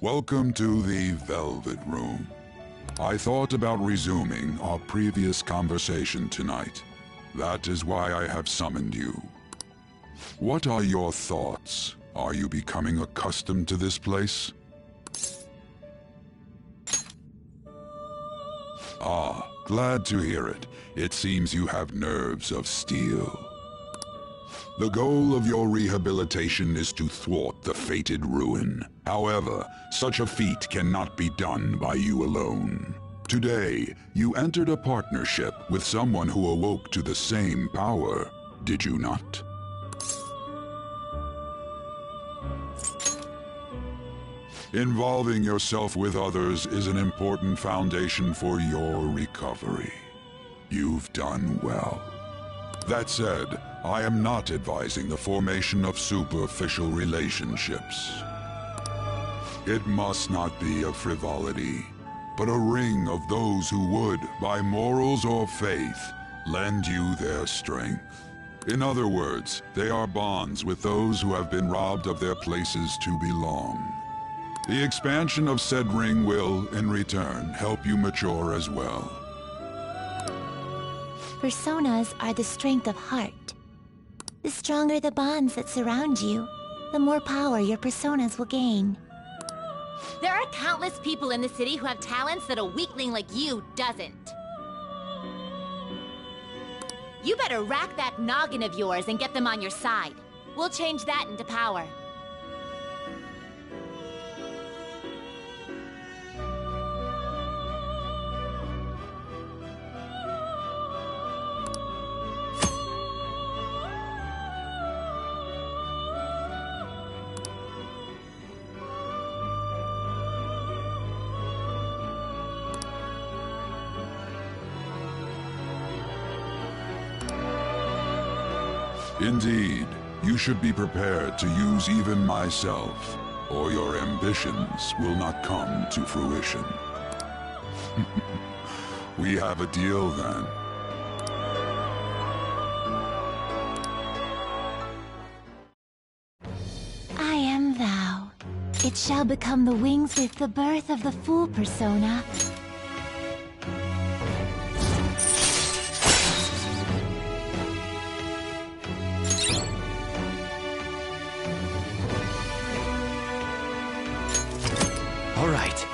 Welcome to the Velvet Room. I thought about resuming our previous conversation tonight. That is why I have summoned you. What are your thoughts? Are you becoming accustomed to this place? Ah, glad to hear it. It seems you have nerves of steel. The goal of your rehabilitation is to thwart the fated ruin. However, such a feat cannot be done by you alone. Today, you entered a partnership with someone who awoke to the same power, did you not? Involving yourself with others is an important foundation for your recovery. You've done well. That said, I am not advising the formation of superficial relationships. It must not be a frivolity, but a ring of those who would, by morals or faith, lend you their strength. In other words, they are bonds with those who have been robbed of their places to belong. The expansion of said ring will, in return, help you mature as well. Personas are the strength of heart. The stronger the bonds that surround you, the more power your personas will gain. There are countless people in the city who have talents that a weakling like you doesn't. You better rack that noggin of yours and get them on your side. We'll change that into power. Indeed, you should be prepared to use even myself, or your ambitions will not come to fruition. We have a deal then. I am thou. It shall become the wings with the birth of the Fool persona. All right.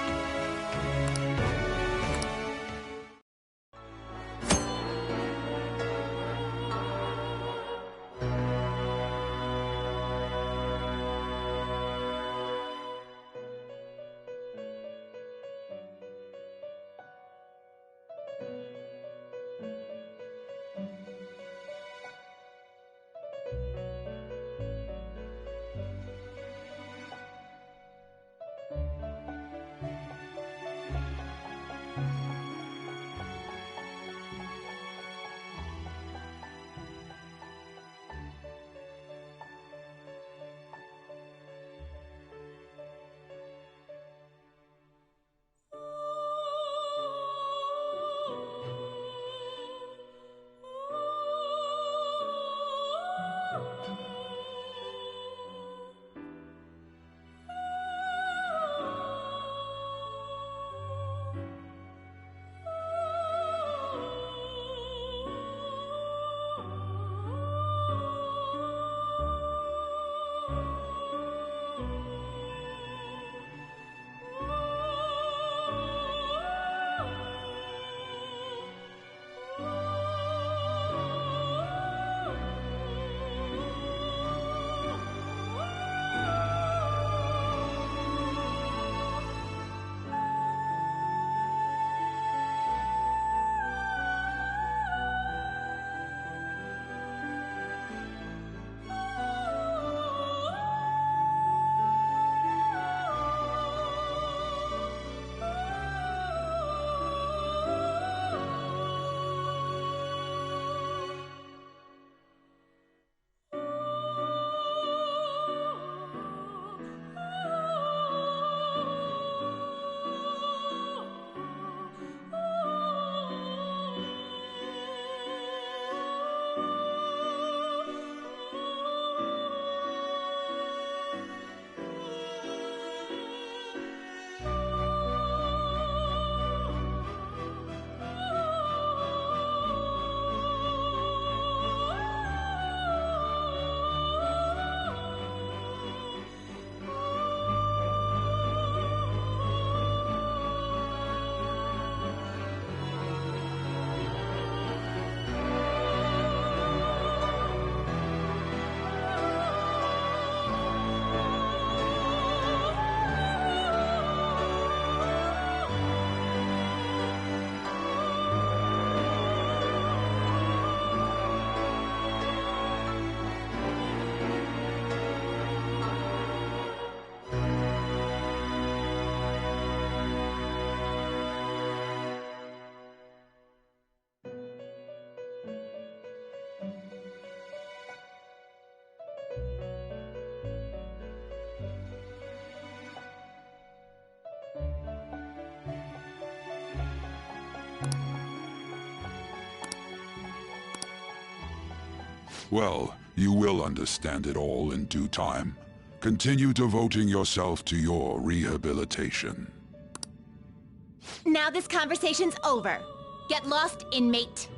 Well, you will understand it all in due time. Continue devoting yourself to your rehabilitation. Now this conversation's over. Get lost, inmate.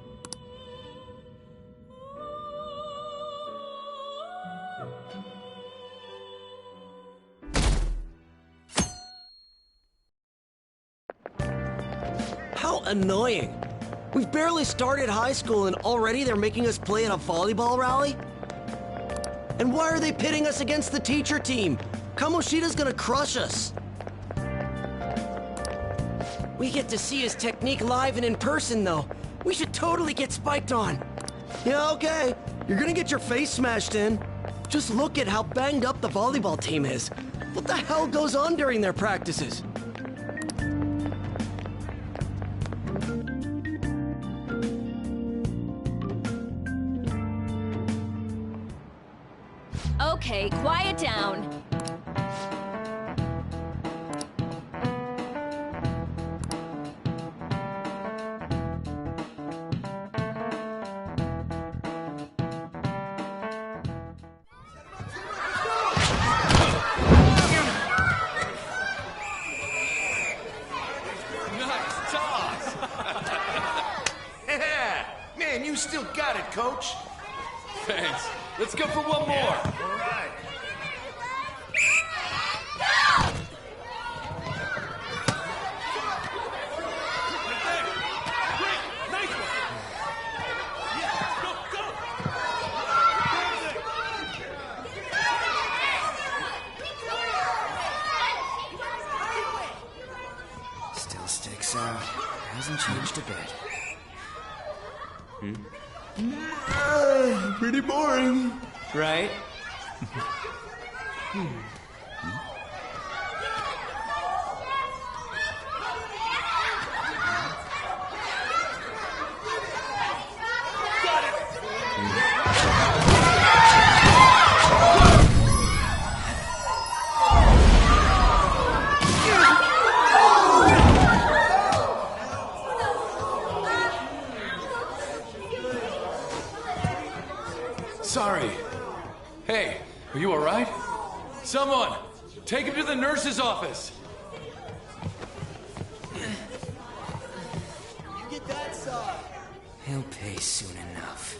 How annoying. We've barely started high school and already they're making us play in a volleyball rally? And why are they pitting us against the teacher team? Kamoshida's gonna crush us. We get to see his technique live and in person, though. We should totally get spiked on. Yeah, okay. You're gonna get your face smashed in. Just look at how banged up the volleyball team is. What the hell goes on during their practices? Okay, quiet down. Nice toss! Yeah! Man, you still got it, coach. Thanks. Let's go for one more. All right. Still sticks out. Hasn't changed a bit. Pretty boring. Right? Sorry. Hey, are you all right? Someone, take him to the nurse's office. He'll pay soon enough.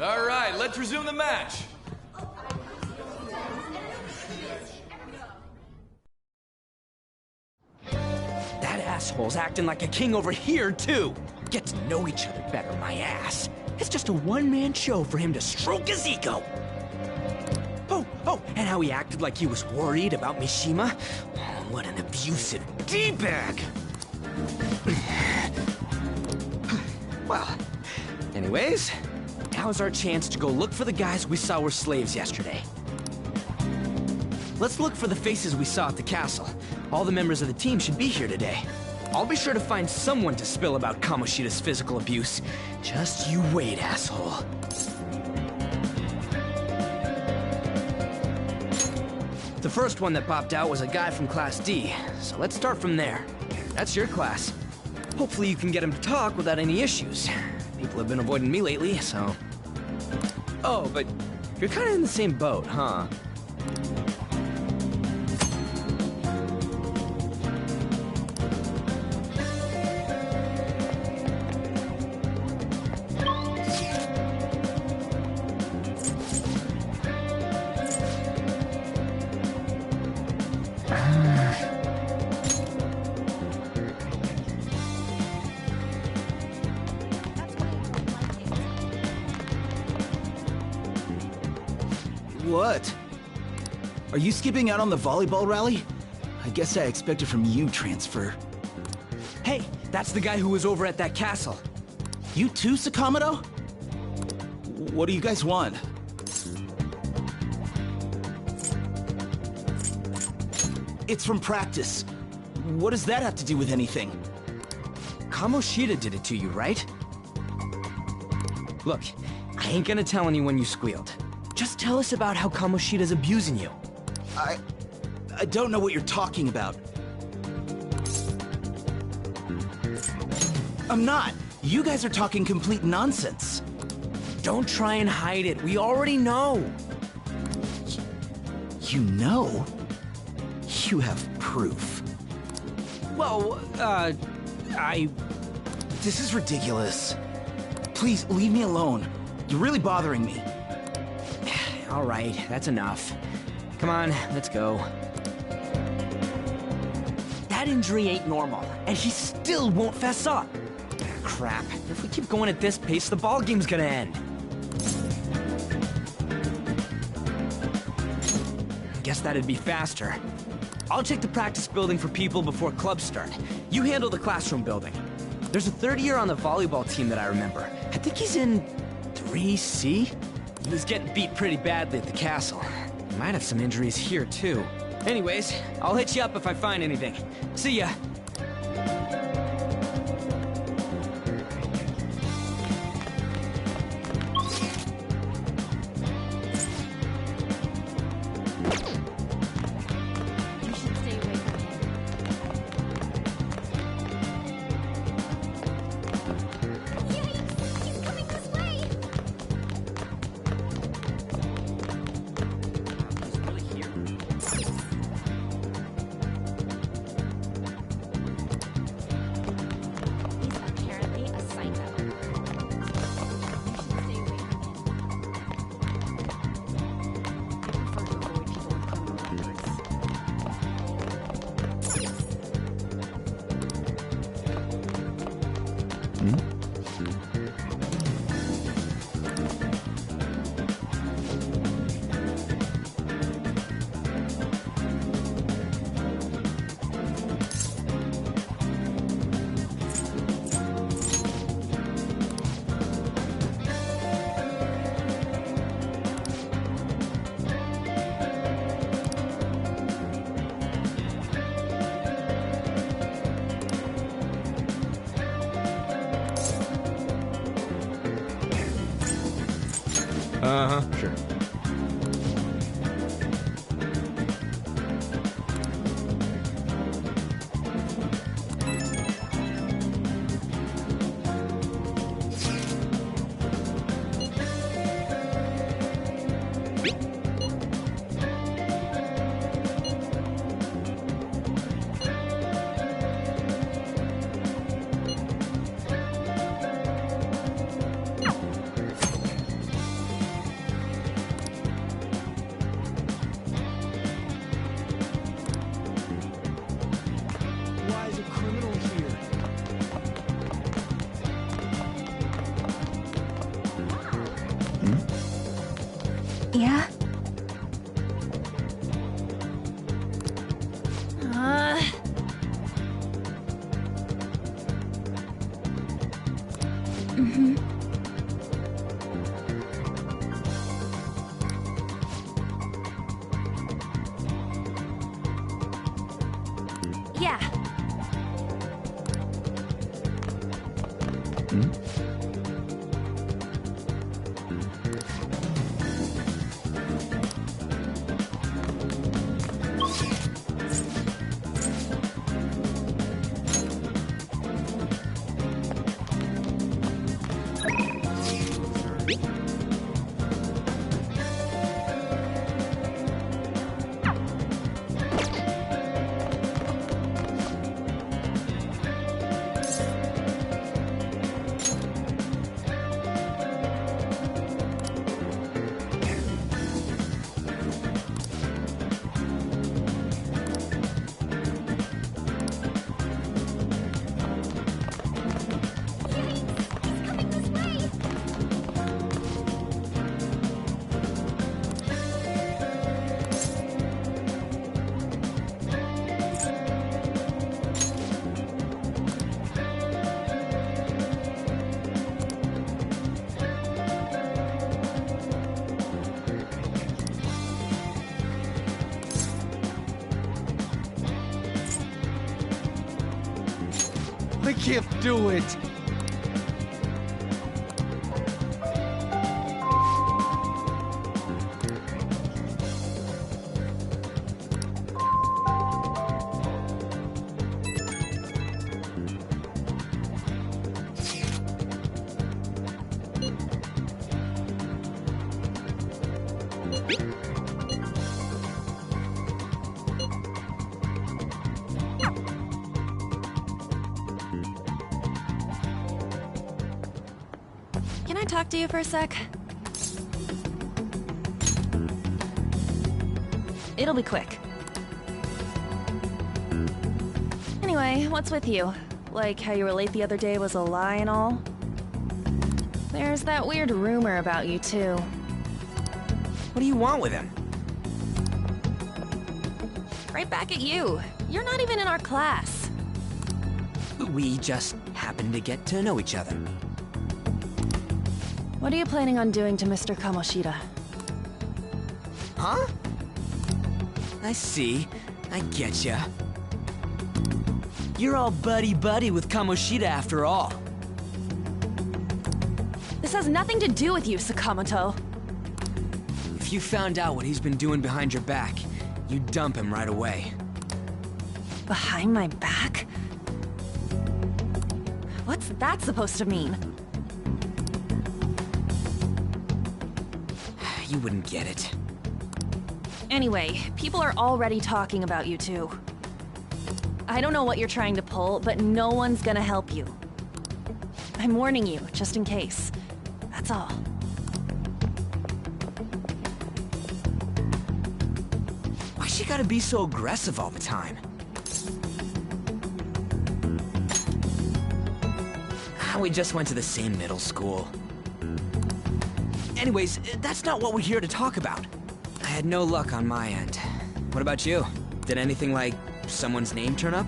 All right, let's resume the match. That asshole's acting like a king over here, too. Get to know each other better, my ass. It's just a one-man show for him to stroke his ego. Oh, and how he acted like he was worried about Mishima. Oh, what an abusive D-bag. Well, anyways, now's our chance to go look for the guys we saw were slaves yesterday. Let's look for the faces we saw at the castle. All the members of the team should be here today. I'll be sure to find someone to spill about Kamoshida's physical abuse. Just you wait, asshole. The first one that popped out was a guy from Class D, so let's start from there. That's your class. Hopefully you can get him to talk without any issues. People have been avoiding me lately, so... Oh, but you're kind of in the same boat, huh? What? Are you skipping out on the volleyball rally? I guess I expected from you, Transfer. Hey, that's the guy who was over at that castle. You too, Sakamoto? What do you guys want? It's from practice. What does that have to do with anything? Kamoshida did it to you, right? Look, I ain't gonna tell anyone you squealed. Just tell us about how Kamoshida's abusing you. I don't know what you're talking about. I'm not. You guys are talking complete nonsense. Don't try and hide it. We already know. You know? You have proof. Well, This is ridiculous. Please, leave me alone. You're really bothering me. All right, that's enough. Come on, let's go. That injury ain't normal, and he still won't fess up. Crap. If we keep going at this pace, the ball game's gonna end. Guess that'd be faster. I'll check the practice building for people before clubs start. You handle the classroom building. There's a third year on the volleyball team that I remember. I think he's in 3C? He was getting beat pretty badly at the castle. Might have some injuries here, too. Anyways, I'll hit you up if I find anything. See ya. You should stay away from him. Yikes! He's coming this way! He's apparently a psycho. You should stay away from him. I prefer to avoid people with criminal records. Sure. Why is a criminal here? Yeah? Yeah. He's coming this way! I can't do it. Can I talk to you for a sec? It'll be quick. Anyway, what's with you? Like how you were late the other day was a lie and all? There's that weird rumor about you, too. What do you want with him? Right back at you. You're not even in our class. We just happen to get to know each other. What are you planning on doing to Mr. Kamoshida? Huh? I see. I getcha. You're all buddy-buddy with Kamoshida after all. This has nothing to do with you, Sakamoto. If you found out what he's been doing behind your back, you'd dump him right away. Behind my back? What's that supposed to mean? You wouldn't get it. Anyway, people are already talking about you two. I don't know what you're trying to pull, but no one's gonna help you. I'm warning you, just in case. That's all. Why she gotta be so aggressive all the time? We just went to the same middle school. Anyways, that's not what we're here to talk about. I had no luck on my end. What about you? Did anything like someone's name turn up?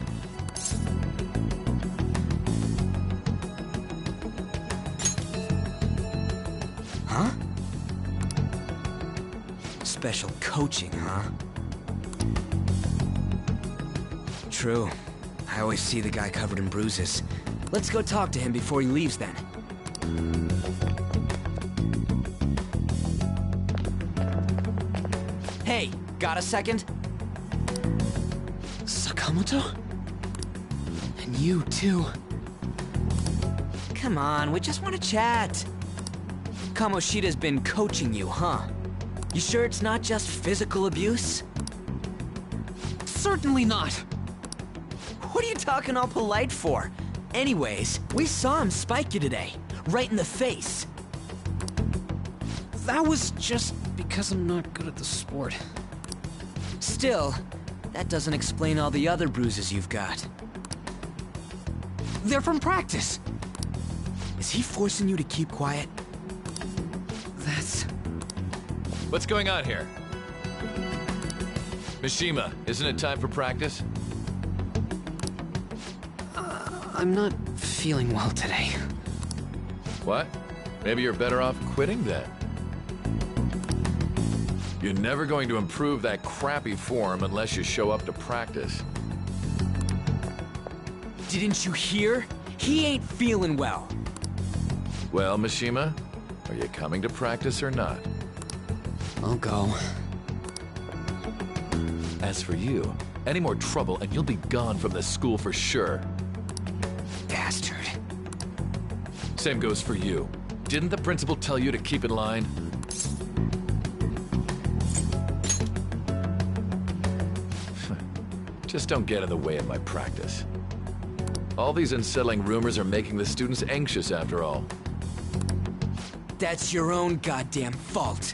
Huh? Special coaching, huh? True. I always see the guy covered in bruises. Let's go talk to him before he leaves, then. Hey, got a second? Sakamoto? And you, too. Come on, we just want to chat. Kamoshida's been coaching you, huh? You sure it's not just physical abuse? Certainly not. What are you talking all polite for? Anyways, we saw him spike you today, right in the face. That was just because I'm not good at the sport. Still, that doesn't explain all the other bruises you've got. They're from practice. Is he forcing you to keep quiet? That's... What's going on here? Mishima, isn't it time for practice? I'm not feeling well today. What? Maybe you're better off quitting then. You're never going to improve that crappy form unless you show up to practice. Didn't you hear? He ain't feeling well. Well, Mishima, are you coming to practice or not? I'll go. As for you, any more trouble and you'll be gone from this school for sure. Bastard. Same goes for you. Didn't the principal tell you to keep in line? Just don't get in the way of my practice. All these unsettling rumors are making the students anxious after all. That's your own goddamn fault.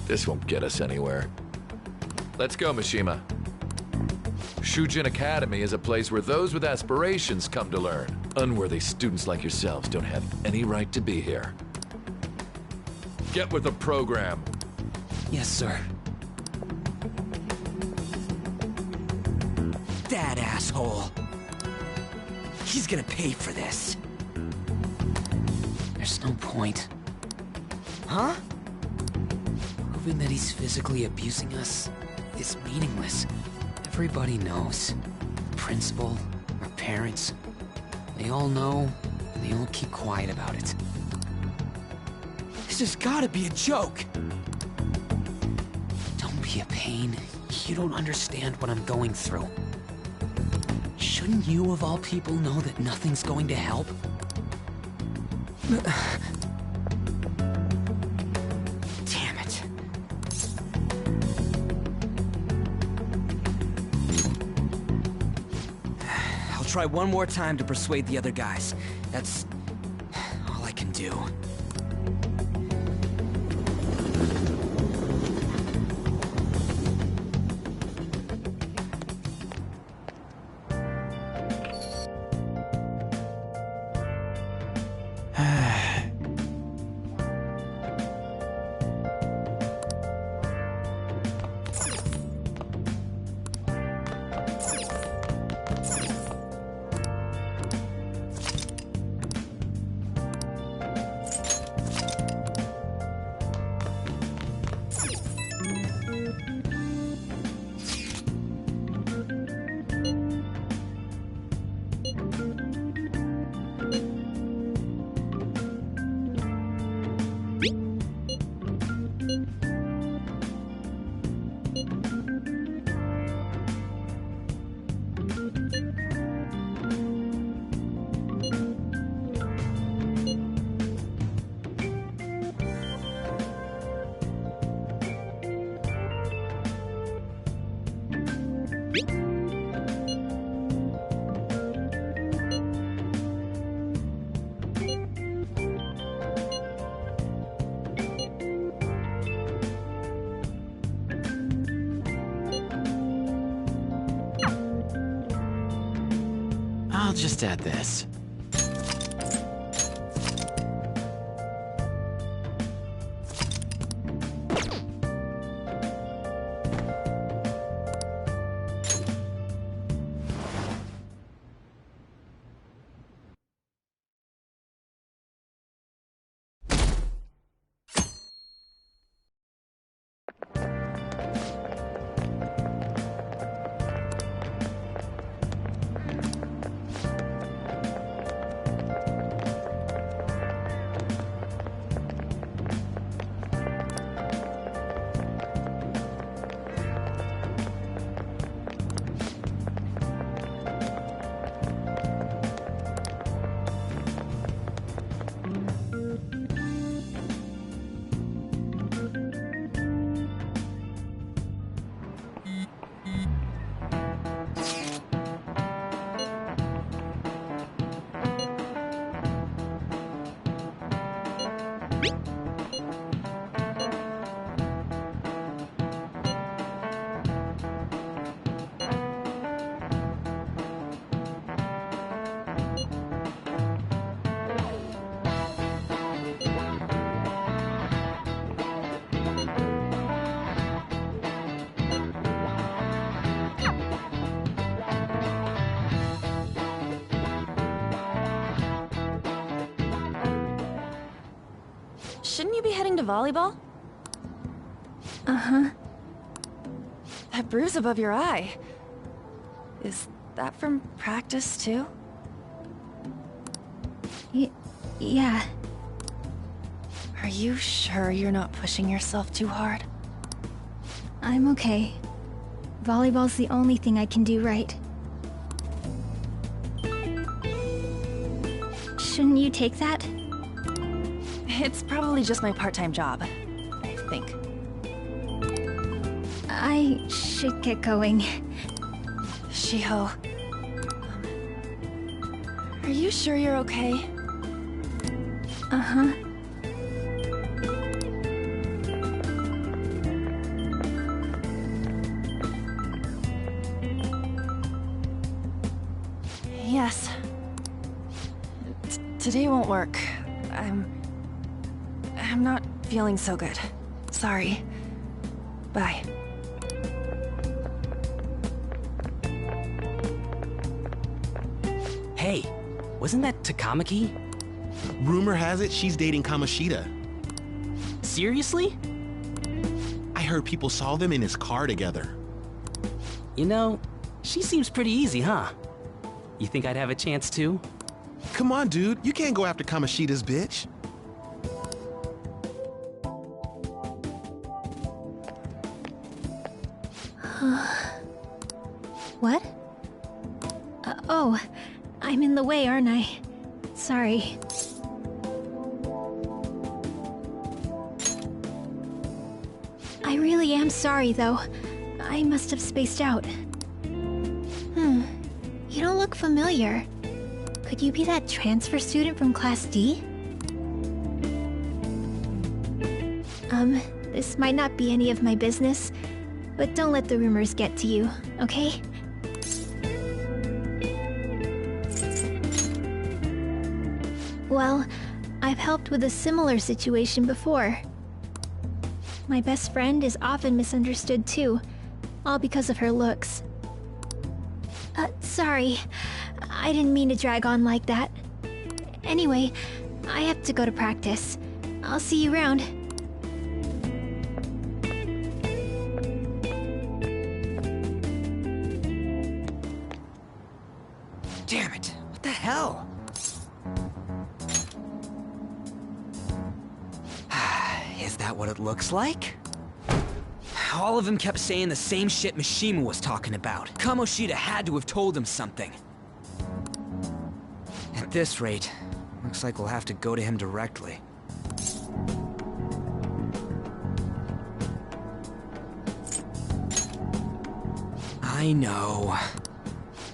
This won't get us anywhere. Let's go, Mishima. Shujin Academy is a place where those with aspirations come to learn. Unworthy students like yourselves don't have any right to be here. Get with the program. Yes, sir. That asshole. He's gonna pay for this. There's no point. Huh? Proving that he's physically abusing us is meaningless. Everybody knows. The principal, our parents, they all know, and they all keep quiet about it. This has gotta be a joke. Don't be a pain. You don't understand what I'm going through. Shouldn't you, of all people, know that nothing's going to help? Damn it. I'll try one more time to persuade the other guys. That's all I can do. I'll just add this. Shouldn't you be heading to volleyball? Uh-huh. That bruise above your eye. Is that from practice, too? Yeah. Are you sure you're not pushing yourself too hard? I'm okay. Volleyball's the only thing I can do right. Shouldn't you take that? It's probably just my part-time job, I think. I should get going. Shiho... are you sure you're okay? Uh-huh. Yes. Today won't work. I'm not feeling so good. Sorry. Bye. Hey, wasn't that Takamaki? Rumor has it she's dating Kamoshida. Seriously? I heard people saw them in his car together. You know, she seems pretty easy, huh? You think I'd have a chance too? Come on, dude. You can't go after Kamoshida's bitch. What? Oh, I'm in the way, aren't I? Sorry. I really am sorry, though. I must have spaced out. You don't look familiar. Could you be that transfer student from Class D? This might not be any of my business, but don't let the rumors get to you, okay? Well, I've helped with a similar situation before. My best friend is often misunderstood too, all because of her looks. Sorry. I didn't mean to drag on like that. Anyway, I have to go to practice. I'll see you around. Damn it! What the hell? Is that what it looks like? All of them kept saying the same shit Mishima was talking about. Kamoshida had to have told him something. At this rate, looks like we'll have to go to him directly. I know.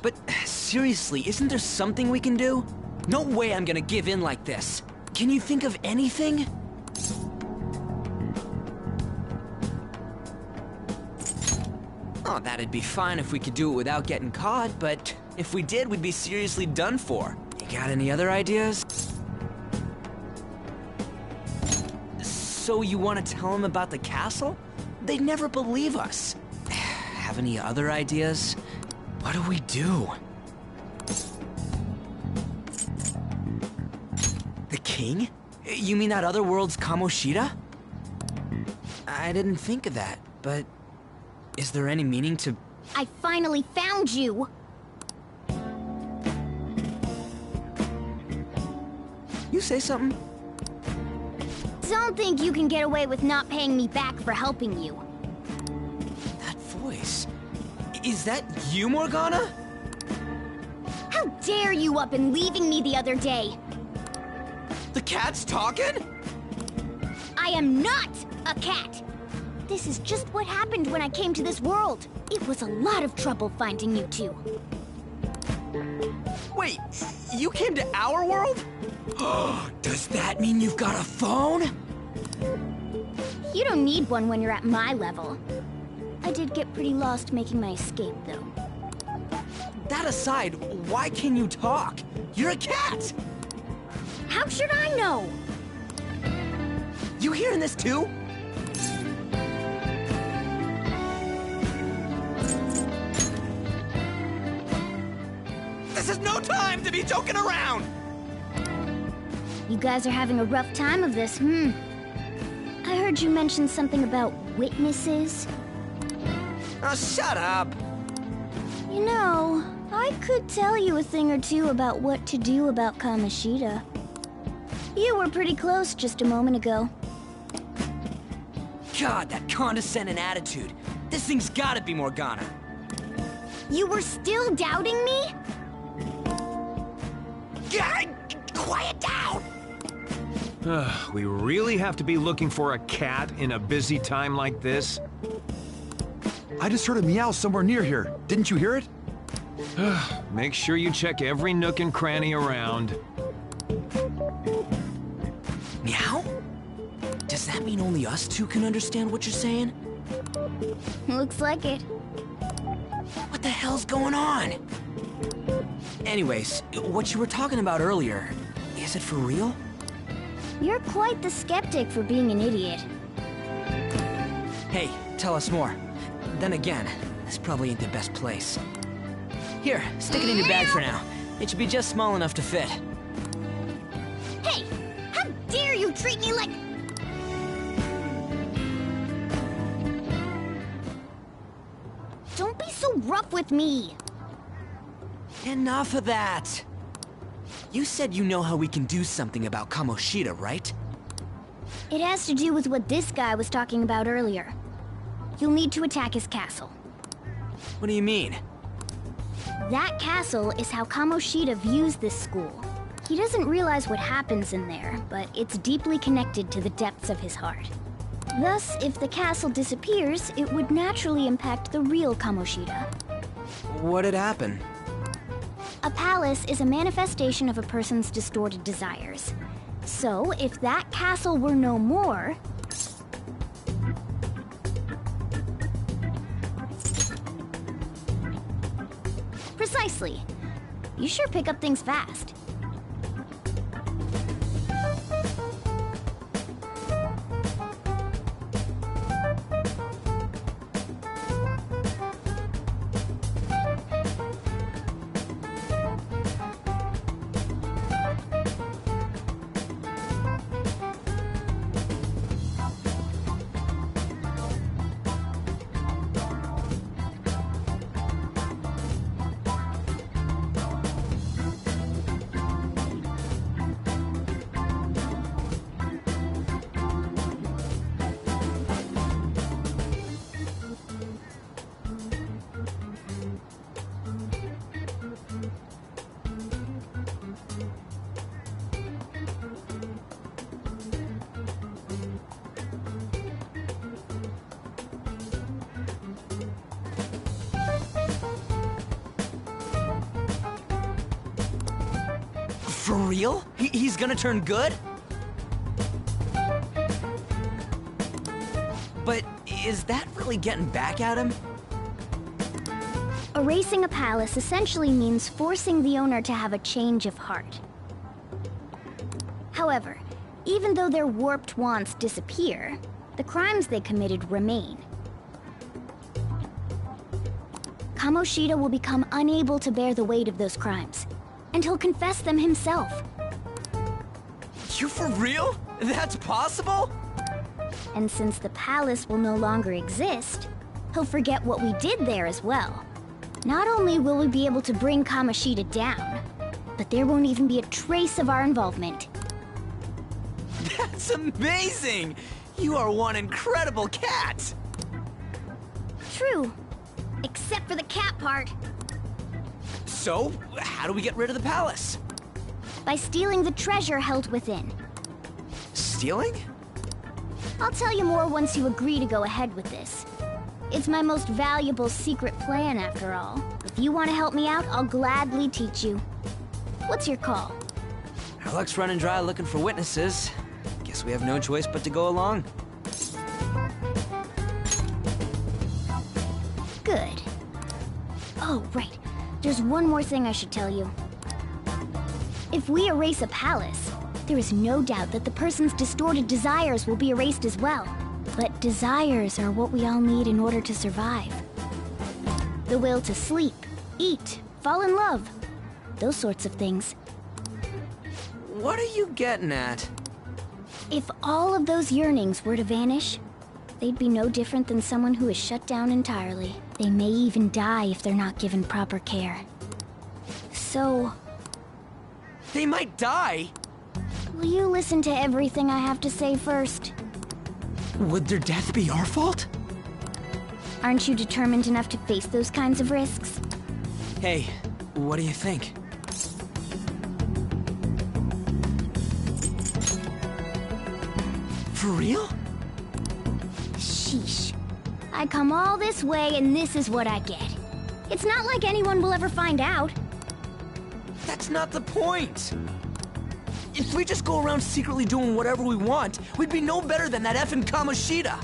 But seriously, isn't there something we can do? No way I'm gonna give in like this. Can you think of anything? Oh, that'd be fine if we could do it without getting caught, but if we did, we'd be seriously done for. You got any other ideas? So you want to tell them about the castle? They'd never believe us. Have any other ideas? What do we do? The king? You mean that other world's Kamoshida? I didn't think of that, but is there any meaning to... I finally found you! You say something? Don't think you can get away with not paying me back for helping you. That voice... Is that you, Morgana? How dare you up and leaving me the other day? The cat's talking? I am not a cat! This is just what happened when I came to this world. It was a lot of trouble finding you two. Wait, you came to our world? Does that mean you've got a phone? You don't need one when you're at my level. I did get pretty lost making my escape, though. That aside, why can you talk? You're a cat! How should I know? You hearing this too? This is no time to be joking around! You guys are having a rough time of this, I heard you mention something about witnesses. Oh, shut up! You know, I could tell you a thing or two about what to do about Kamoshida. You were pretty close just a moment ago. God, that condescending attitude. This thing's gotta be Morgana. You were still doubting me? God, quiet down! We really have to be looking for a cat in a busy time like this? I just heard a meow somewhere near here. Didn't you hear it? Make sure you check every nook and cranny around. Meow? Does that mean only us two can understand what you're saying? Looks like it. What the hell's going on? Anyways, what you were talking about earlier, is it for real? You're quite the skeptic for being an idiot. Hey, tell us more. Then again, this probably ain't the best place. Here, stick it in your bag for now. It should be just small enough to fit. Hey! How dare you treat me like... Don't be so rough with me! Enough of that! You said you know how we can do something about Kamoshida, right? It has to do with what this guy was talking about earlier. You'll need to attack his castle. What do you mean? That castle is how Kamoshida views this school. He doesn't realize what happens in there, but it's deeply connected to the depths of his heart. Thus, if the castle disappears, it would naturally impact the real Kamoshida. What'd happen? A palace is a manifestation of a person's distorted desires. So, if that castle were no more, Precisely. You sure pick up things fast. For real? He's gonna turn good? But is that really getting back at him? Erasing a palace essentially means forcing the owner to have a change of heart. However, even though their warped wants disappear, the crimes they committed remain. Kamoshida will become unable to bear the weight of those crimes, and he'll confess them himself. You for real? That's possible? And since the palace will no longer exist, he'll forget what we did there as well. Not only will we be able to bring Kamoshida down, but there won't even be a trace of our involvement. That's amazing! You are one incredible cat! True. Except for the cat part. So, how do we get rid of the palace? By stealing the treasure held within. Stealing? I'll tell you more once you agree to go ahead with this. It's my most valuable secret plan, after all. If you want to help me out, I'll gladly teach you. What's your call? Our luck's running dry looking for witnesses. Guess we have no choice but to go along. Good. Oh, right. There's one more thing I should tell you. If we erase a palace, there is no doubt that the person's distorted desires will be erased as well. But desires are what we all need in order to survive. The will to sleep, eat, fall in love. Those sorts of things. What are you getting at? If all of those yearnings were to vanish, they'd be no different than someone who is shut down entirely. They may even die if they're not given proper care. So... They might die? Will you listen to everything I have to say first? Would their death be our fault? Aren't you determined enough to face those kinds of risks? Hey, what do you think? For real? Sheesh. I come all this way and this is what I get. It's not like anyone will ever find out. That's not the point! If we just go around secretly doing whatever we want, we'd be no better than that effing Kamoshida!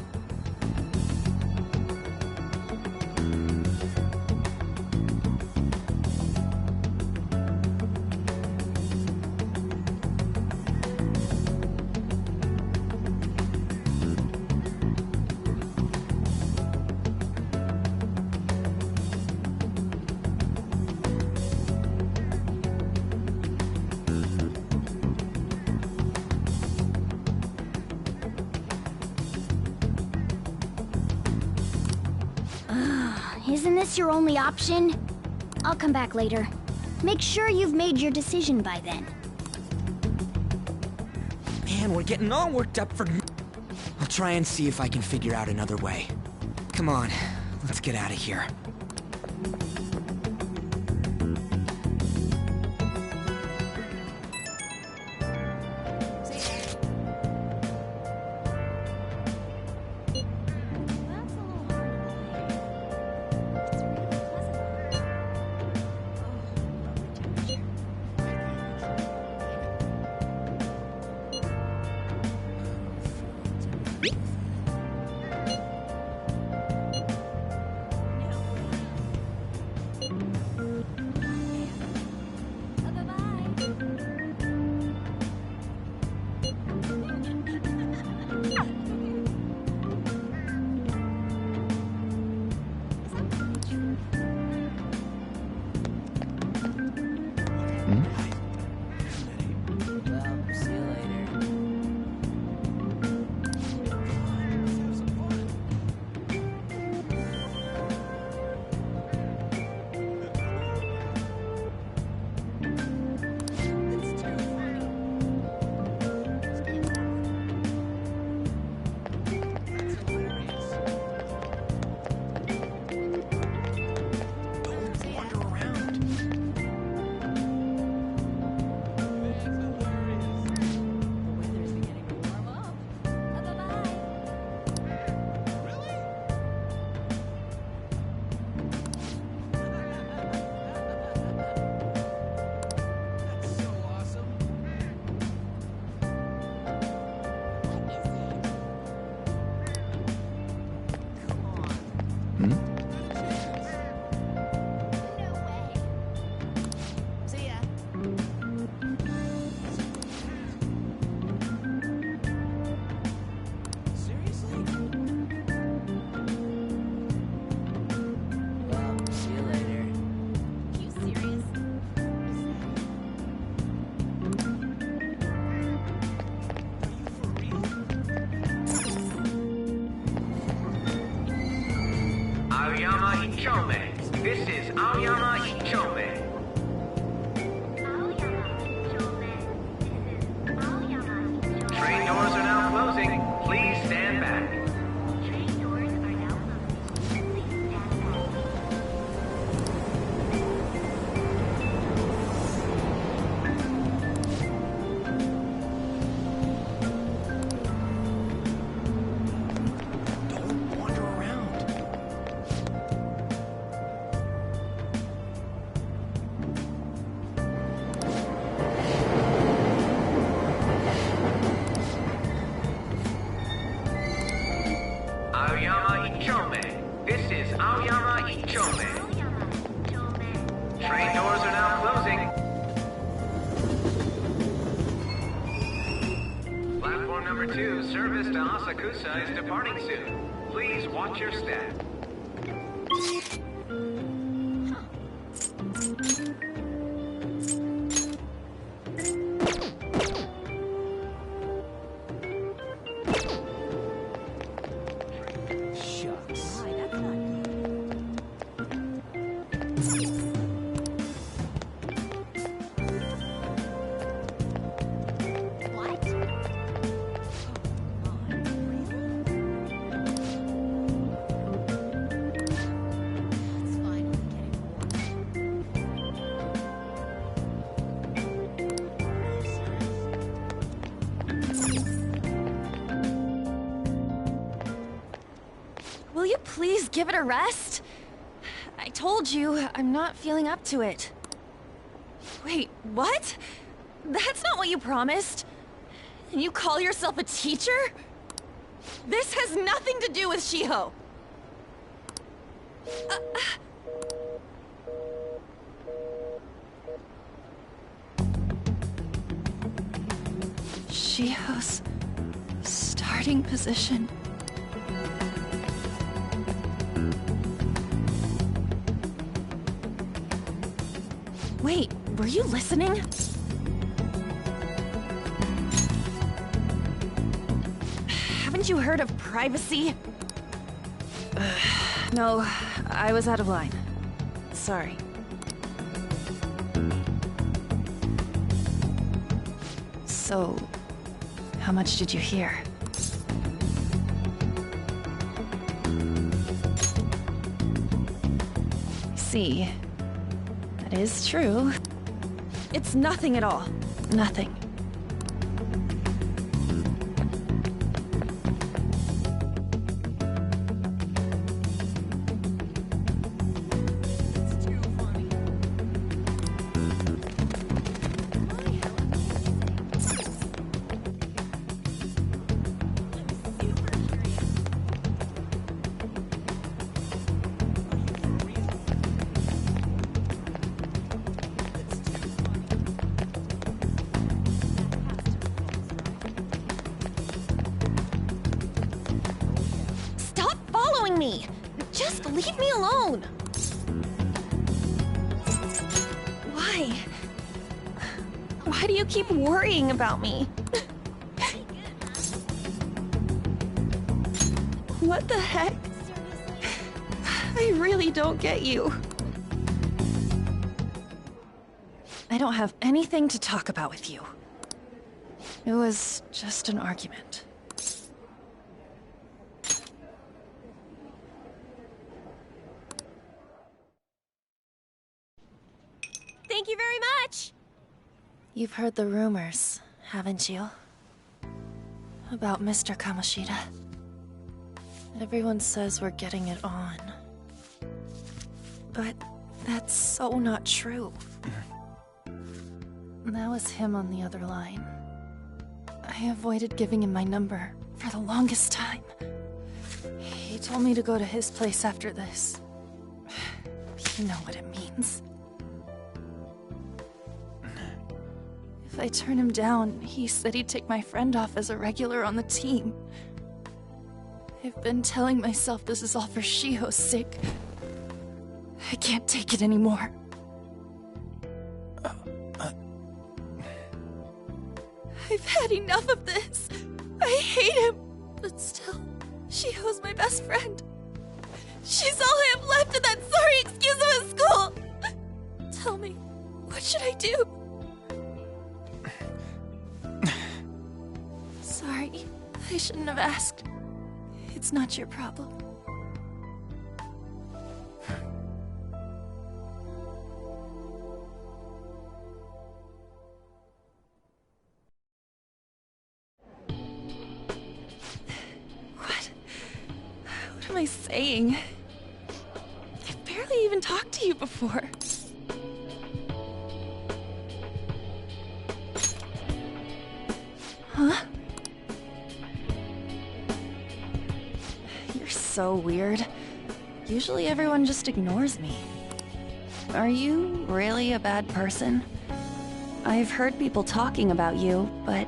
Isn't this your only option? I'll come back later. Make sure you've made your decision by then. Man, we're getting all worked up for... I'll try and see if I can figure out another way. Come on, let's get out of here. See ya. Seriously? Well, see you later. You serious? Aoyama Ichome. This is Aoyama Ichome. Train doors are now closing. Please stand back. Don't wander around. Aoyama Ichome. This is Aoyama Ichome. Train doors are now closing. Platform number 2, service to Asakusa is departing soon. Please watch your step. Shucks. What? It's finally getting warm. Will you please give it a rest? I told you, I'm not feeling up to it. Wait, what? That's not what you promised. And you call yourself a teacher? This has nothing to do with Shiho. Shiho's starting position. Wait, were you listening? Haven't you heard of privacy? No, I was out of line. Sorry. So, how much did you hear? See, that is true. It's nothing at all. Nothing. Stop following me! Just leave me alone! Why? Why do you keep worrying about me? What the heck? I really don't get you. I don't have anything to talk about with you. It was just an argument. Thank you very much! You've heard the rumors, haven't you? About Mr. Kamoshida. Everyone says we're getting it on. But that's so not true. That was him on the other line. I avoided giving him my number for the longest time. He He told me to go to his place after this. You know what it means. If I turn him down, he said he'd take my friend off as a regular on the team. I've been telling myself this is all for Shiho's sake. I can't take it anymore. I've had enough of this. I hate him. But still, Shiho's my best friend. She's all I have left in that sorry excuse of a school. Tell me, what should I do? Sorry, I shouldn't have asked. It's not your problem. What am I saying? I've barely even talked to you before. Huh? You're so weird. Usually everyone just ignores me. Are you really a bad person? I've heard people talking about you, but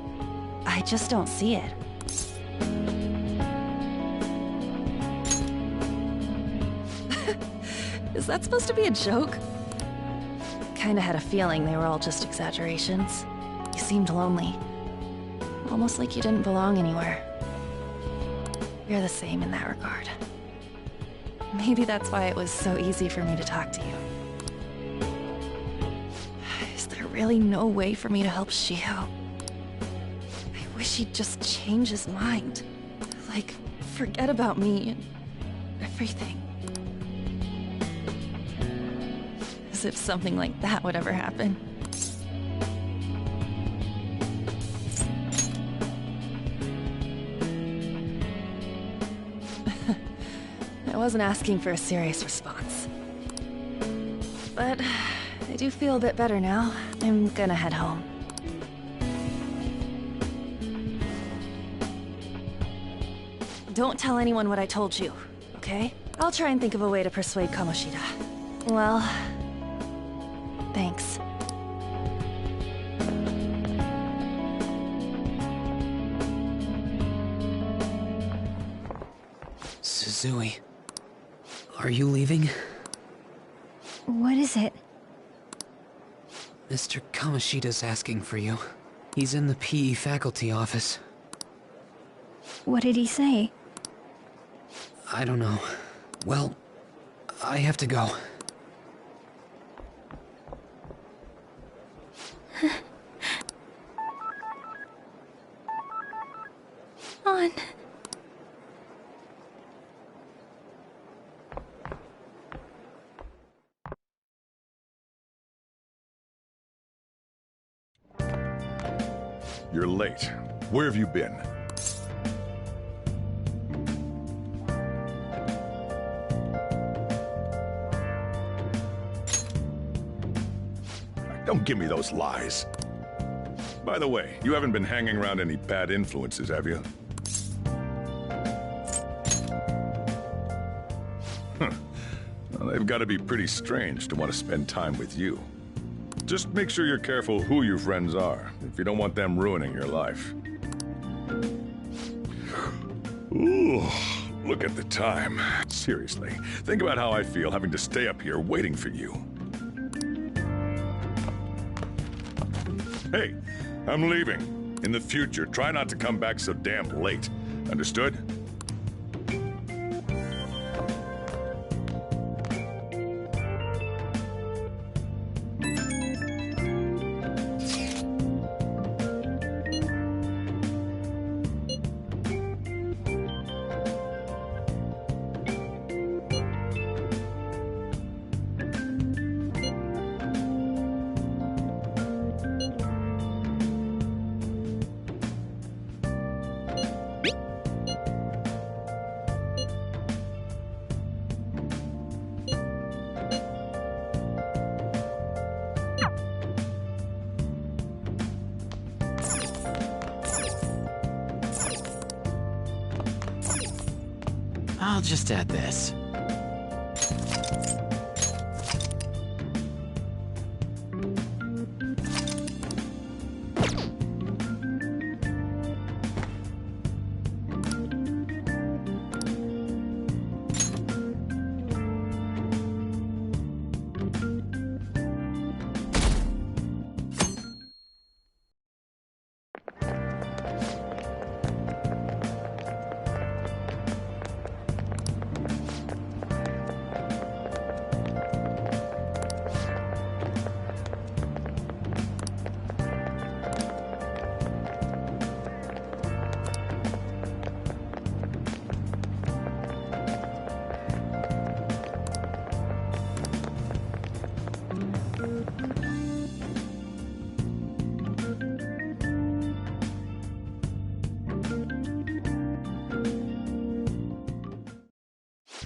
I just don't see it. Is that supposed to be a joke? Kinda had a feeling they were all just exaggerations. You seemed lonely. Almost like you didn't belong anywhere. You're the same in that regard. Maybe that's why it was so easy for me to talk to you. Is there really no way for me to help Shiho? I wish he'd just change his mind. Like, forget about me and everything. As if something like that would ever happen. I wasn't asking for a serious response. But I do feel a bit better now. I'm gonna head home. Don't tell anyone what I told you, okay? I'll try and think of a way to persuade Kamoshida. Well, thanks. Suzui, are you leaving? What is it? Mr. Kamoshida's asking for you. He's in the PE faculty office. What did he say? I don't know. Well, I have to go. On. You're late. Where have you been? Don't give me those lies. By the way, you haven't been hanging around any bad influences, have you? Well, they've got to be pretty strange to want to spend time with you. Just make sure you're careful who your friends are, if you don't want them ruining your life. Ooh, look at the time. Seriously, think about how I feel having to stay up here waiting for you. Hey, I'm leaving. In the future, try not to come back so damn late. Understood? I'll just add this.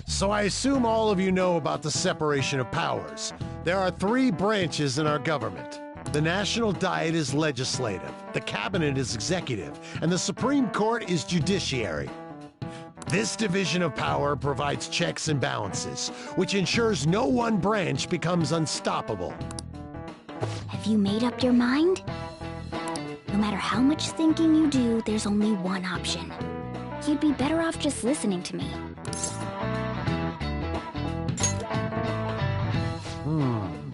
So I assume all of you know about the separation of powers. There are 3 branches in our government. The National Diet is legislative, the Cabinet is executive, and the Supreme Court is judiciary. This division of power provides checks and balances, which ensures no one branch becomes unstoppable. Have you made up your mind? No matter how much thinking you do, there's only one option. You'd be better off just listening to me.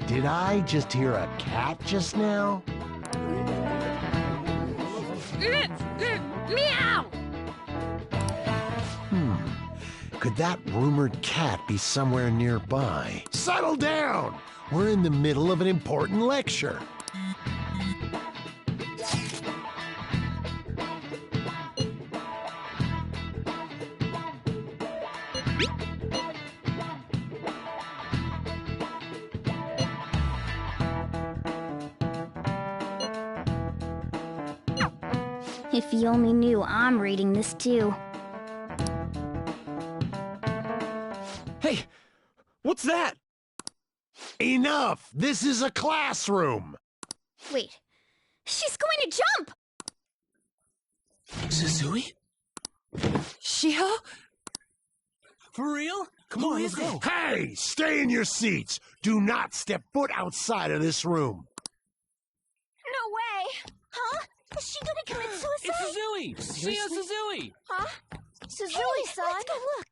Did I just hear a cat just now? Meow! Could that rumored cat be somewhere nearby? Settle down! We're in the middle of an important lecture. If you only knew I'm reading this too. Hey, what's that? Enough! This is a classroom! Wait, she's going to jump! Suzui? Shiho? For real? Come on, let's go. Hey! Stay in your seats! Do not step foot outside of this room! No way! Huh? Is she gonna commit suicide? It's Suzui! Shiho Suzui! Huh? Suzui-san? Let's go look.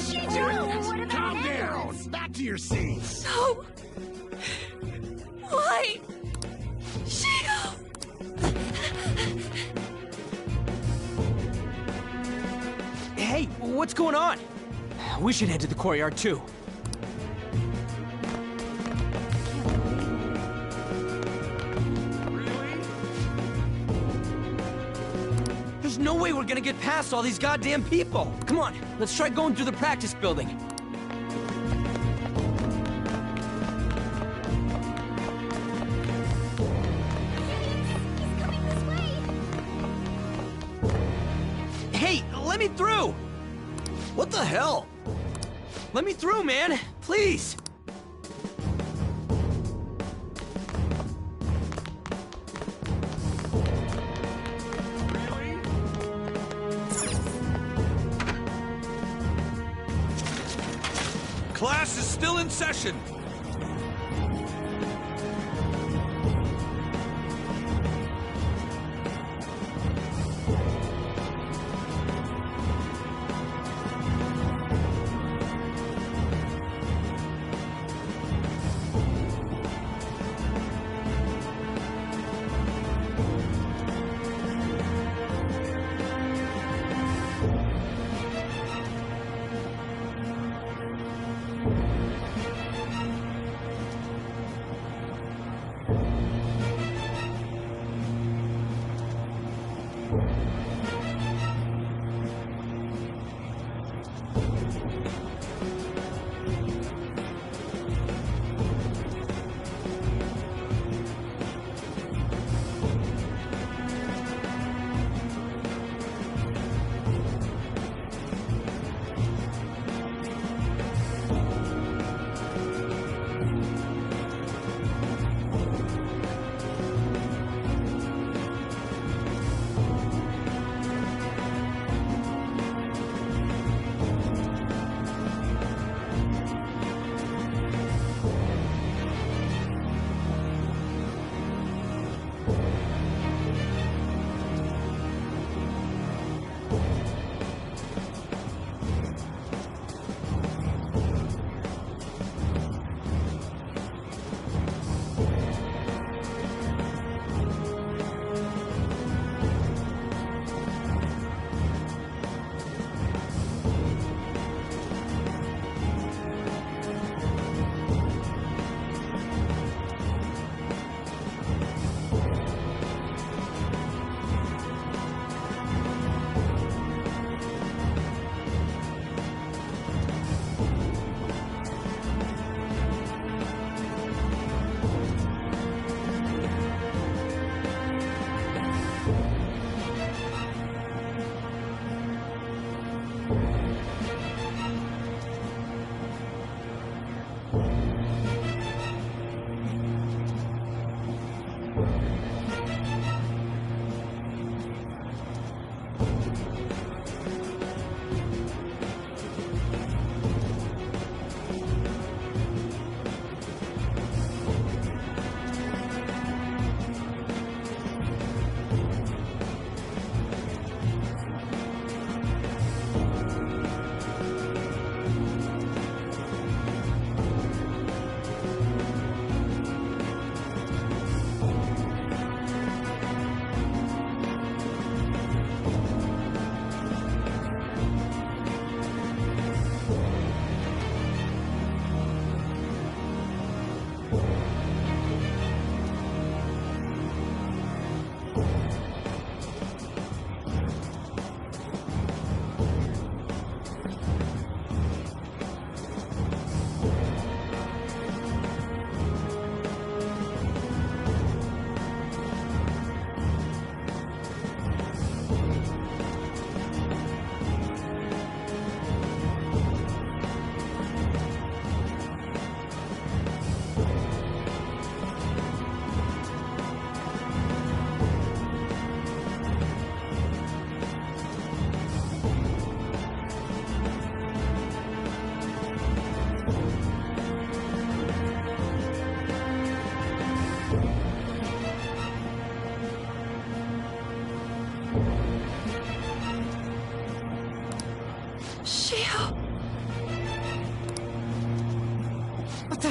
She jumped! Calm down! Back to your seats! No! Why? Shiho! Hey, what's going on? We should head to the courtyard too. There's no way we're gonna get past all these goddamn people. Come on, let's try going through the practice building. Hey, let me through! What the hell? Let me through, man! Please! Class is still in session.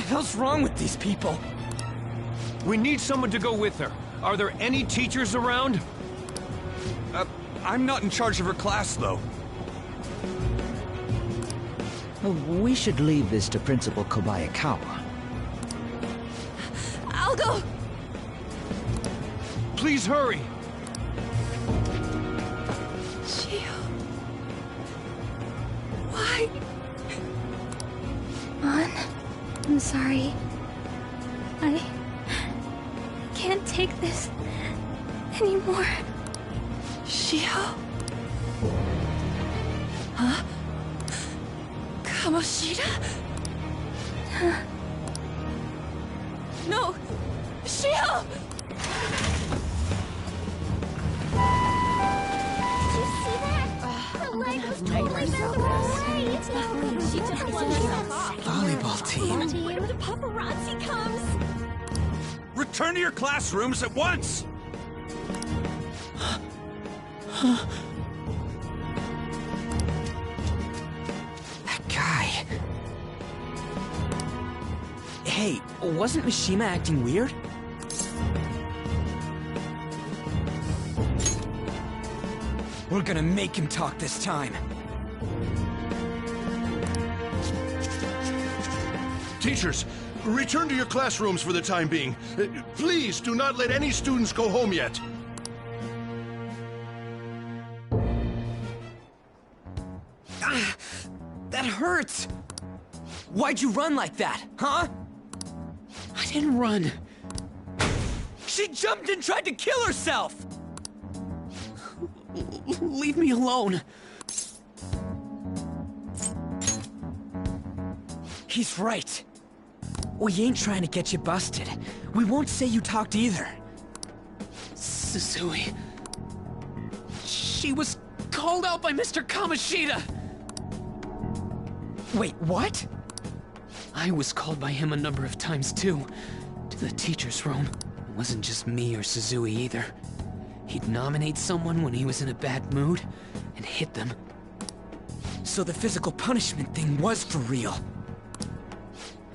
hell's wrong with these people? We need someone to go with her. Are there any teachers around? I'm not in charge of her class, though. We should leave this to Principal Kobayakawa. I'll go! Please hurry! Shio... Why? An, I'm sorry. I can't take this anymore. Shio? Huh? Kamoshida? No! Shio! Did you see that? Her leg was totally bent the wrong way. She took one step off. Volleyball team. The paparazzi comes! Return to your classrooms at once! That guy. Hey, wasn't Mishima acting weird? We're gonna make him talk this time. Teachers, return to your classrooms for the time being. Please do not let any students go home yet. That hurts! Why'd you run like that, huh? I didn't run. She jumped and tried to kill herself! Leave me alone. He's right. We ain't trying to get you busted. We won't say you talked either. Suzui... She was called out by Mr. Kamoshida! Wait, what? I was called by him a number of times too. To the teacher's room. It wasn't just me or Suzui either. He'd nominate someone when he was in a bad mood, and hit them. So the physical punishment thing was for real.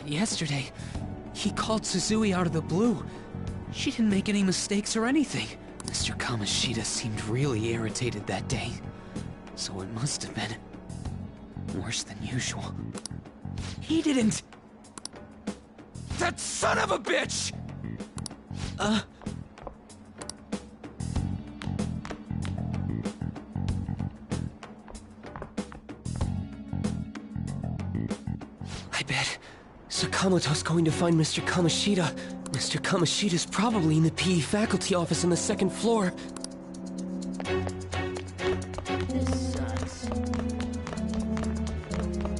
And yesterday, he called Suzui out of the blue. She didn't make any mistakes or anything. Mr. Kamoshida seemed really irritated that day. So it must have been worse than usual. He didn't... That son of a bitch! I bet Sakamoto's going to find Mr. Kamoshida. Mr. Kamoshida's probably in the PE faculty office on the second floor. This sucks.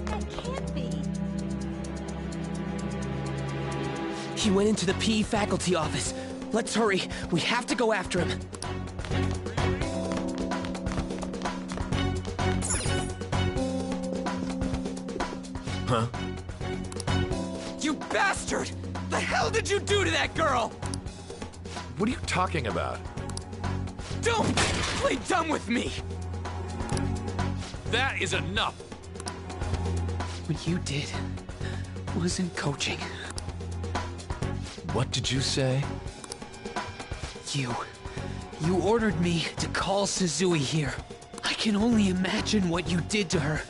That can't be. He went into the PE faculty office. Let's hurry. We have to go after him. Huh? You bastard! The hell did you do to that girl? What are you talking about? Don't play dumb with me! That is enough! What you did wasn't coaching. What did you say? You ordered me to call Suzui here. I can only imagine what you did to her.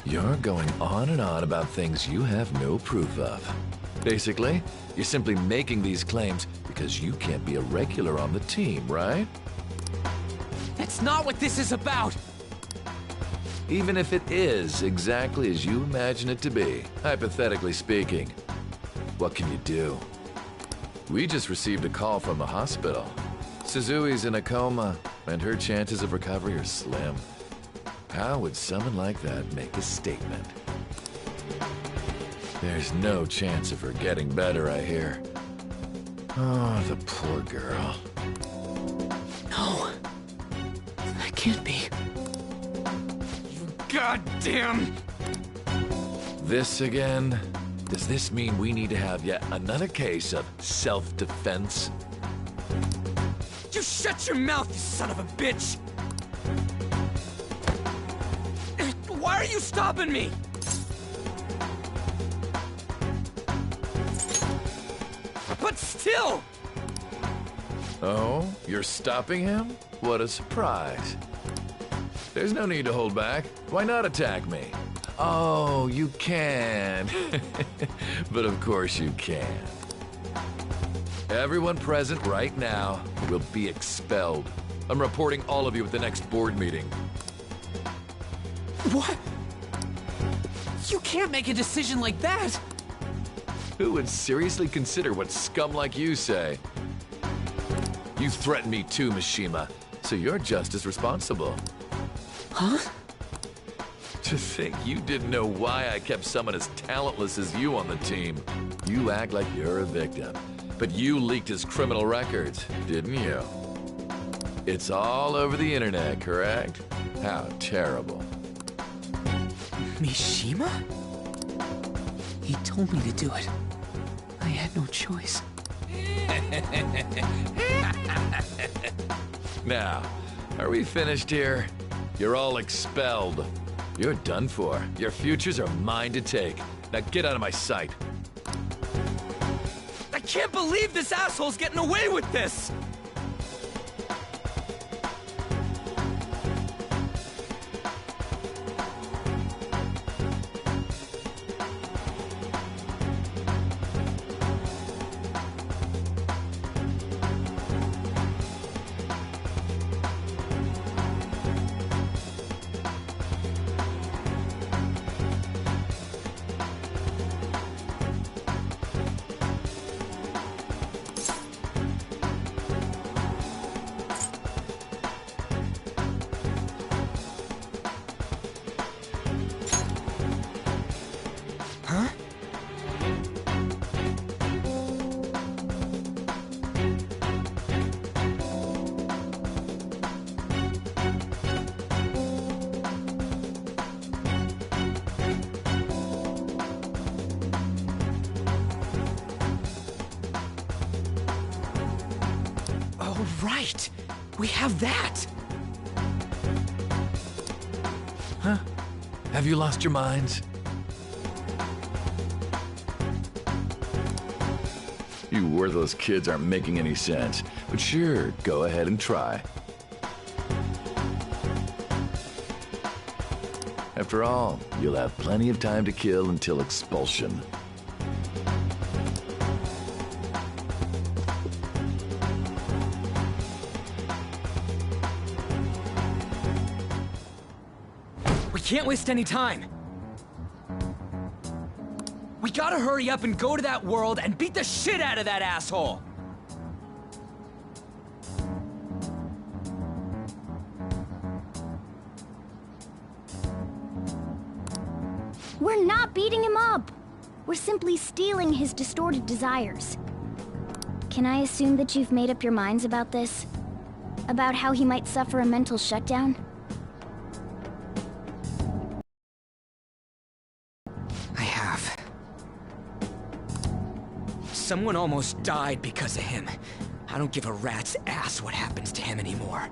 You're going on and on about things you have no proof of. Basically, you're simply making these claims because you can't be a regular on the team, right? That's not what this is about! Even if it is exactly as you imagine it to be, hypothetically speaking, what can you do? We just received a call from the hospital. Suzui's in a coma, and her chances of recovery are slim. How would someone like that make a statement? There's no chance of her getting better, I hear. Oh, the poor girl. No. That can't be. You goddamn... This again? Does this mean we need to have yet another case of self-defense? You shut your mouth, you son of a bitch! Why are you stopping me? still! Oh, you're stopping him? What a surprise. There's no need to hold back. Why not attack me? Oh, you can. But of course you can. Everyone present right now will be expelled. I'm reporting all of you at the next board meeting. What? You can't make a decision like that! Who would seriously consider what scum like you say? You threatened me too, Mishima, so you're just as responsible. Huh? To think you didn't know why I kept someone as talentless as you on the team. You act like you're a victim, but you leaked his criminal records, didn't you? It's all over the internet, correct? How terrible. Mishima? He told me to do it. I had no choice. Now, are we finished here? You're all expelled. You're done for. Your futures are mine to take. Now get out of my sight. I can't believe this asshole's getting away with this! Huh? Oh, right. We have that. Huh? Have you lost your minds? You worthless kids aren't making any sense, but sure, go ahead and try. After all, you'll have plenty of time to kill until expulsion. We can't waste any time. We gotta hurry up and go to that world and beat the shit out of that asshole! We're not beating him up! We're simply stealing his distorted desires. Can I assume that you've made up your minds about this? About how he might suffer a mental shutdown? I have. Someone almost died because of him. I don't give a rat's ass what happens to him anymore.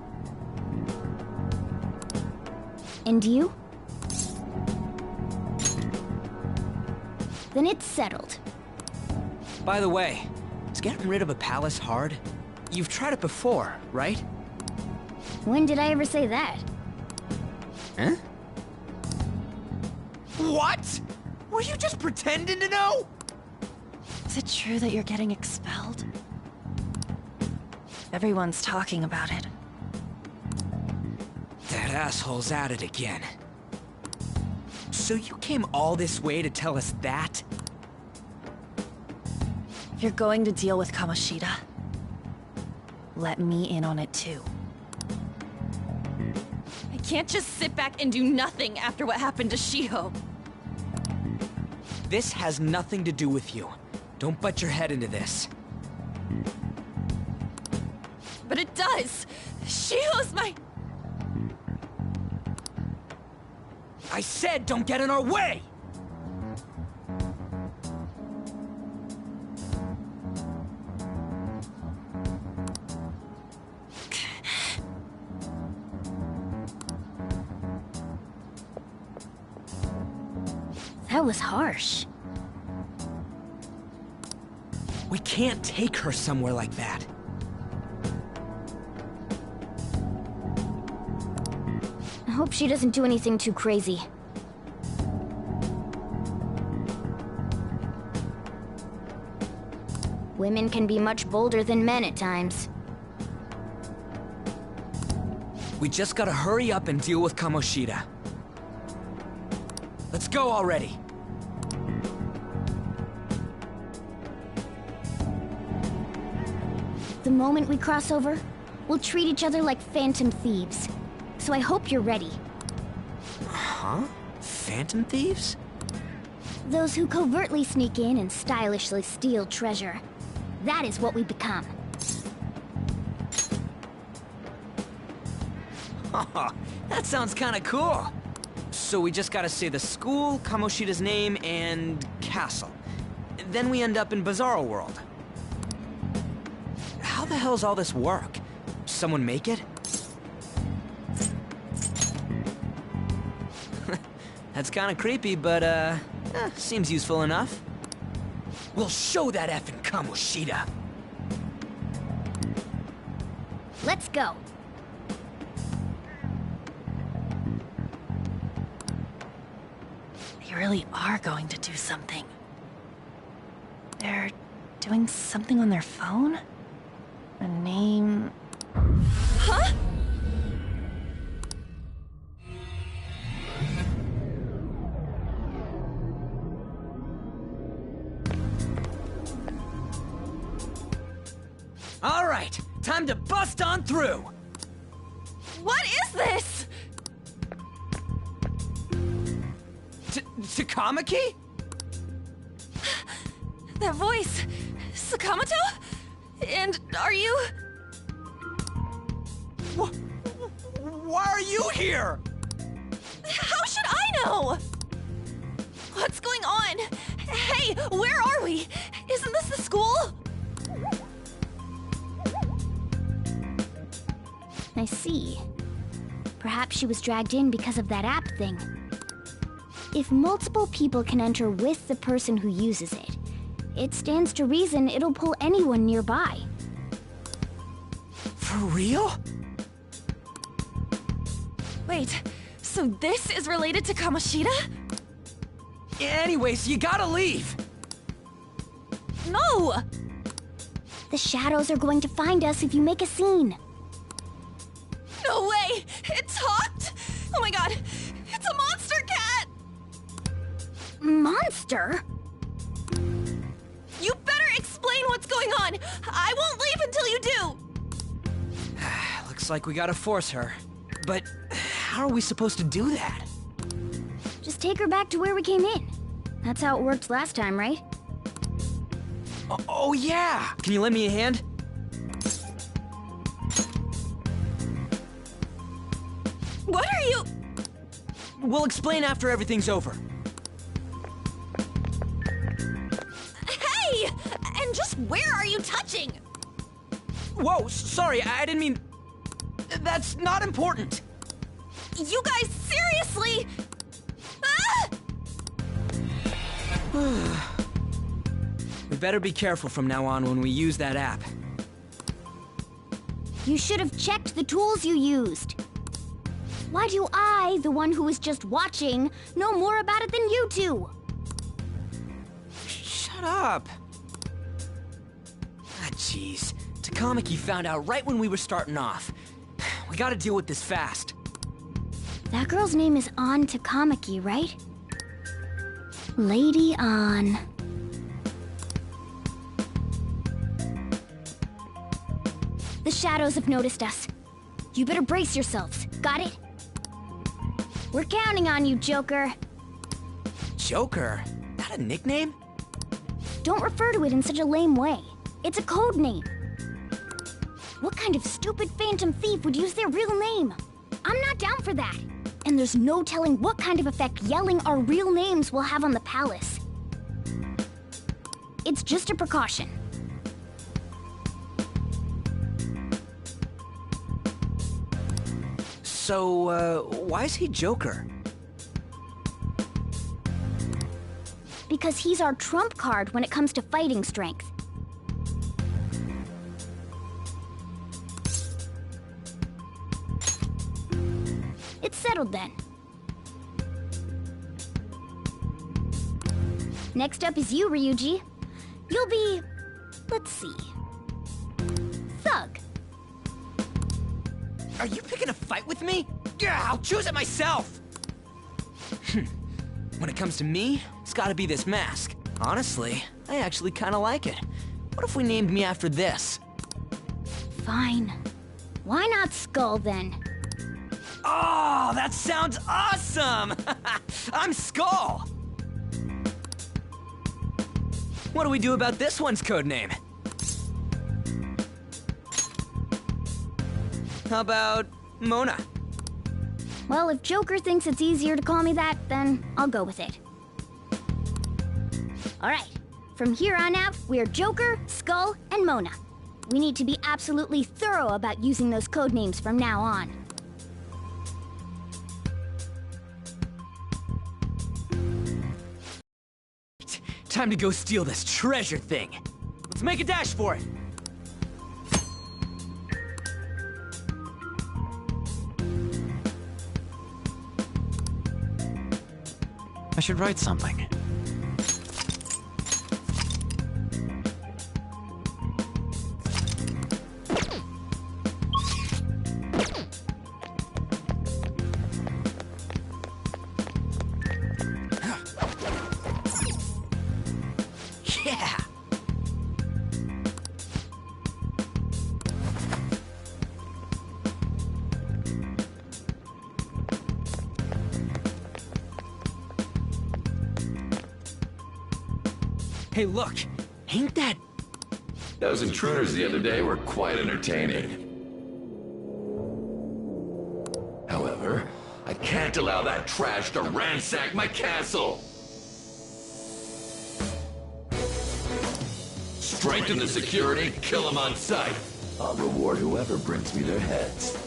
And you? Then it's settled. By the way, is getting rid of a palace hard? You've tried it before, right? When did I ever say that? Huh? What? Were you just pretending to know? Is it true that you're getting expelled? Everyone's talking about it. That asshole's at it again. So you came all this way to tell us that? If you're going to deal with Kamoshida, let me in on it too. I can't just sit back and do nothing after what happened to Shiho. This has nothing to do with you. Don't butt your head into this. But it does! Shiho's my... I said don't get in our way! That was harsh. We can't take her somewhere like that. I hope she doesn't do anything too crazy. Women can be much bolder than men at times. We just gotta hurry up and deal with Kamoshida. Let's go already. The moment we cross over, we'll treat each other like phantom thieves. So I hope you're ready. Huh? Phantom thieves? Those who covertly sneak in and stylishly steal treasure. That is what we become. That sounds kinda cool. So we just gotta say the school, Kamoshida's name, and castle. Then we end up in Bizarro World. How the hell's all this work? Someone make it? That's kinda creepy, but seems useful enough. We'll show that effing Kamoshida. Let's go. They really are going to do something. They're doing something on their phone? A name... Huh? All right, time to bust on through. What is this? Takamaki? That voice... Sakamoto? And are you... Why are you here? How should I know? What's going on? Hey, where are we? Isn't this the school? I see. Perhaps she was dragged in because of that app thing. If multiple people can enter with the person who uses it, it stands to reason it'll pull anyone nearby. For real? Wait, so this is related to Kamoshida? Anyways, you gotta leave. No! The shadows are going to find us if you make a scene. No way! It talked? Oh my god! It's a monster cat! Monster? You better explain what's going on! I won't leave until you do! Looks like we gotta force her. But how are we supposed to do that? Just take her back to where we came in. That's how it worked last time, right? Oh yeah! Can you lend me a hand? What are you... We'll explain after everything's over. Hey! And just where are you touching? Whoa, sorry, I didn't mean... That's not important. You guys, seriously? Ah! We better be careful from now on when we use that app. You should have checked the tools you used. Why do I, the one who was just watching, know more about it than you two? Shut up. Ah, jeez. Takamaki found out right when we were starting off. We gotta deal with this fast. That girl's name is An Takamaki, right? Lady An. The shadows have noticed us. You better brace yourselves. Got it? We're counting on you, Joker. Joker? That a nickname? Don't refer to it in such a lame way. It's a code name. What kind of stupid phantom thief would use their real name? I'm not down for that. And there's no telling what kind of effect yelling our real names will have on the palace. It's just a precaution. So, why is he Joker? Because he's our trump card when it comes to fighting strength. It's settled then. Next up is you, Ryuji. You'll be... let's see... Thug. Are you picking a fight with me? Yeah, I'll choose it myself! When it comes to me, it's gotta be this mask. Honestly, I actually kinda like it. What if we named me after this? Fine. Why not Skull, then? Oh, that sounds awesome! I'm Skull! What do we do about this one's codename? How about Mona? Well, if Joker thinks it's easier to call me that, then I'll go with it. Alright, from here on out, we're Joker, Skull, and Mona. We need to be absolutely thorough about using those codenames from now on. Time to go steal this treasure thing. Let's make a dash for it. I should write something. Yeah! Hey, look! Ain't that... Those intruders the other day were quite entertaining. However, I can't allow that trash to ransack my castle! Strengthen the security, kill them on sight. I'll reward whoever brings me their heads.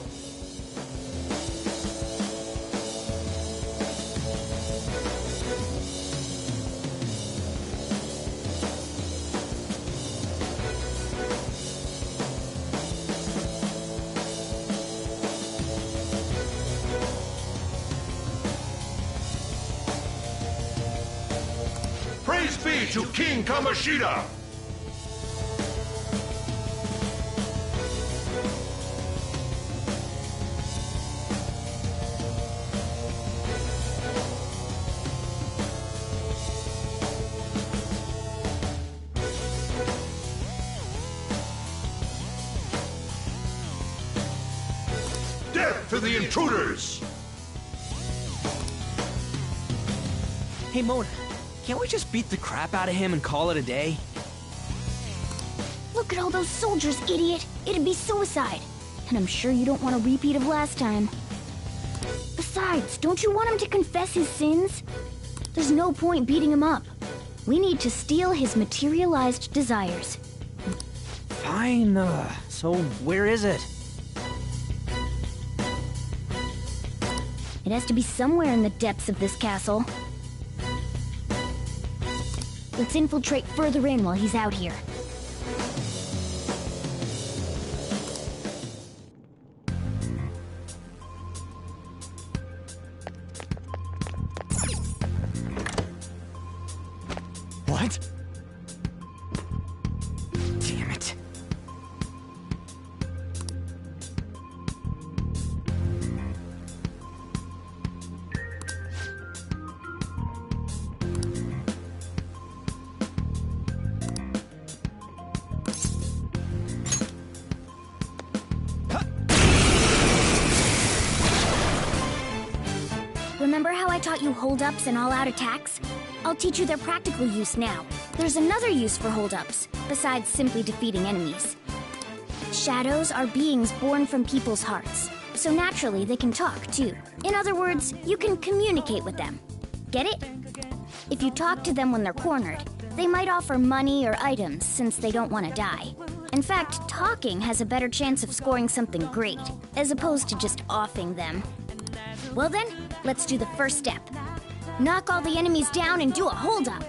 Praise be to King Kamoshida! Death to the intruders! Hey, Mona, can't we just beat the crap out of him and call it a day? Look at all those soldiers, idiot! It'd be suicide. And I'm sure you don't want a repeat of last time. Besides, don't you want him to confess his sins? There's no point beating him up. We need to steal his materialized desires. Fine, so where is it? It has to be somewhere in the depths of this castle. Let's infiltrate further in while he's out here. What? Damn it. Remember how I taught you hold-ups and all-out attacks? I'll teach you their practical use now. There's another use for hold-ups, besides simply defeating enemies. Shadows are beings born from people's hearts, so naturally they can talk too. In other words, you can communicate with them. Get it? If you talk to them when they're cornered, they might offer money or items since they don't want to die. In fact, talking has a better chance of scoring something great, as opposed to just offing them. Well then, let's do the first step. Knock all the enemies down and do a hold-up.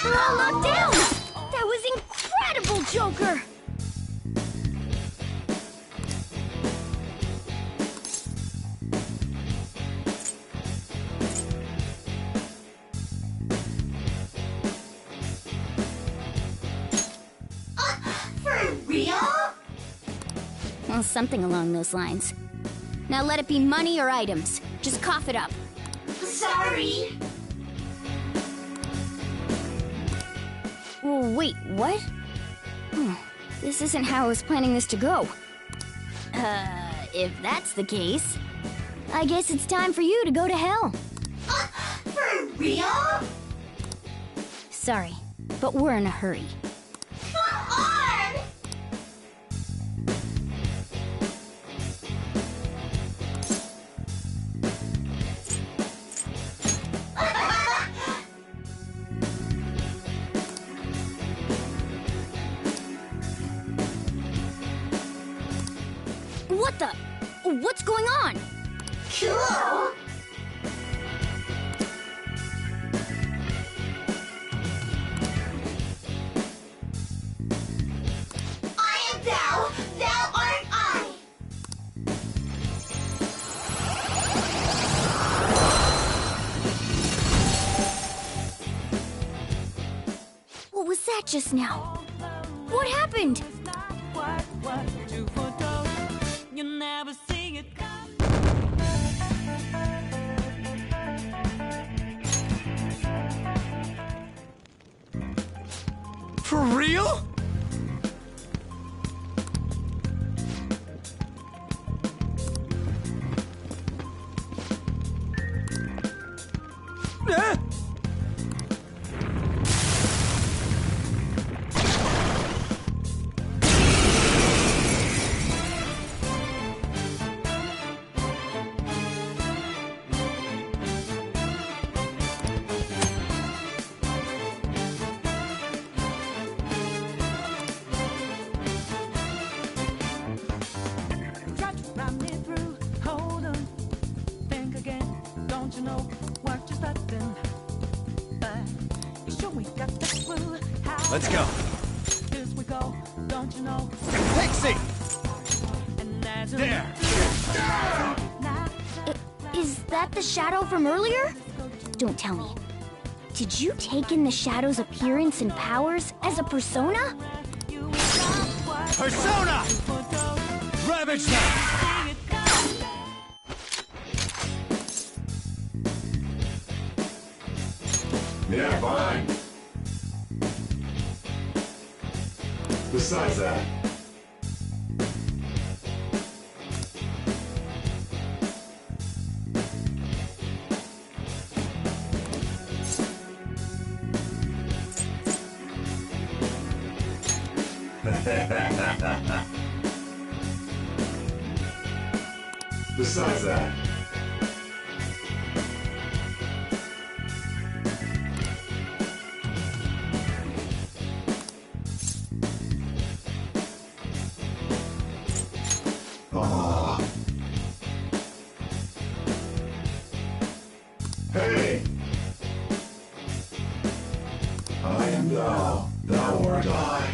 They're all locked down! That was incredible, Joker! real? Well, something along those lines. Now let it be money or items. Just cough it up. Sorry. Wait, what? This isn't how I was planning this to go. If that's the case, I guess it's time for you to go to hell. For real? Sorry, but we're in a hurry. Come on! What the? What's going on? Cool! I am thou, thou art I! What was that just now? What happened? You never see it For real? Let's go. Pixie! There! Is that the shadow from earlier? Don't tell me. Did you take in the shadow's appearance and powers as a persona? Persona! Ravage them! Yeah, fine. Besides that, besides that, hey! I am thou, thou art I.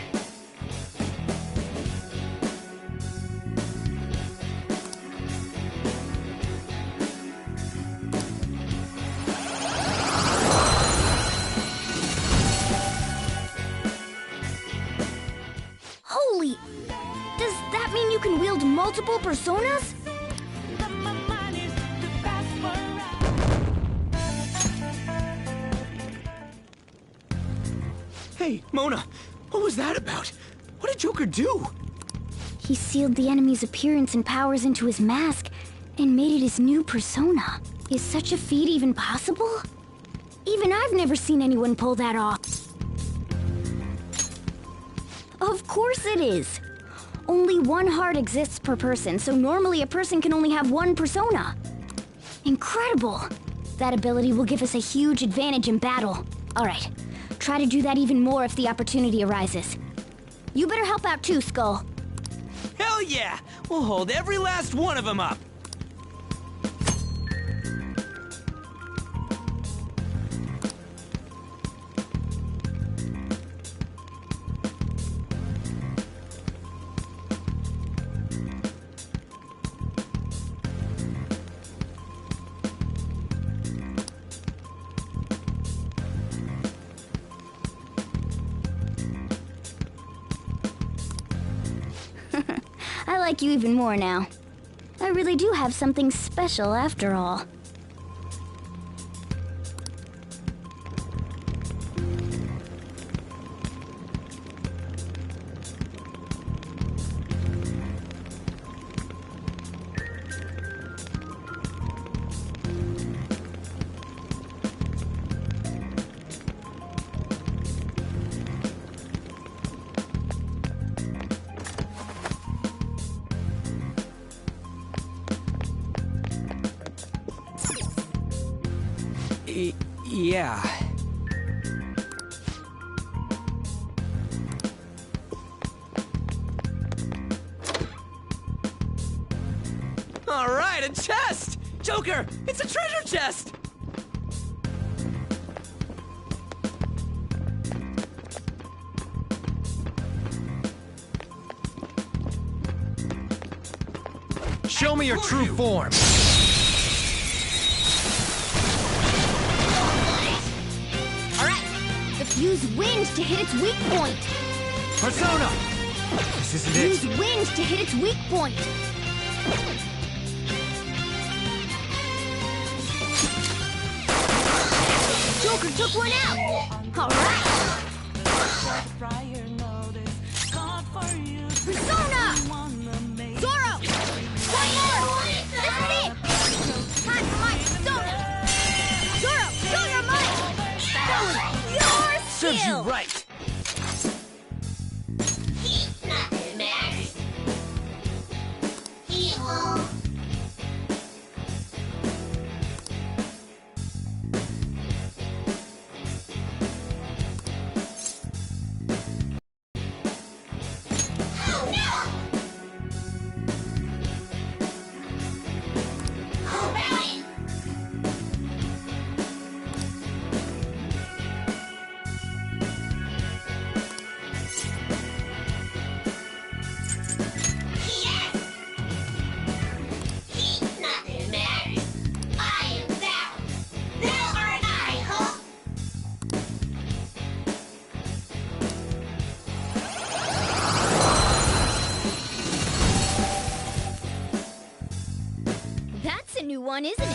Holy! Does that mean you can wield multiple personas? Hey, Mona, what was that about? What did Joker do? He sealed the enemy's appearance and powers into his mask and made it his new persona. Is such a feat even possible? Even I've never seen anyone pull that off. Of course it is. Only one heart exists per person, so normally a person can only have one persona. Incredible! That ability will give us a huge advantage in battle. All right, try to do that even more if the opportunity arises. You better help out too, Skull. Hell yeah! We'll hold every last one of them up! like you even more now. I really do have something special after all. Yeah. All right, a chest! Joker, it's a treasure chest! Show me your true form. Use wind to hit its weak point. Persona! This isn't it. Use wind to hit its weak point. Joker took one out. All right. Persona! Zoro! One more! This is it! Time for my persona! Zoro, show your might! That was your skill! Serves you right! Nothing matters. Evil. New one, isn't it?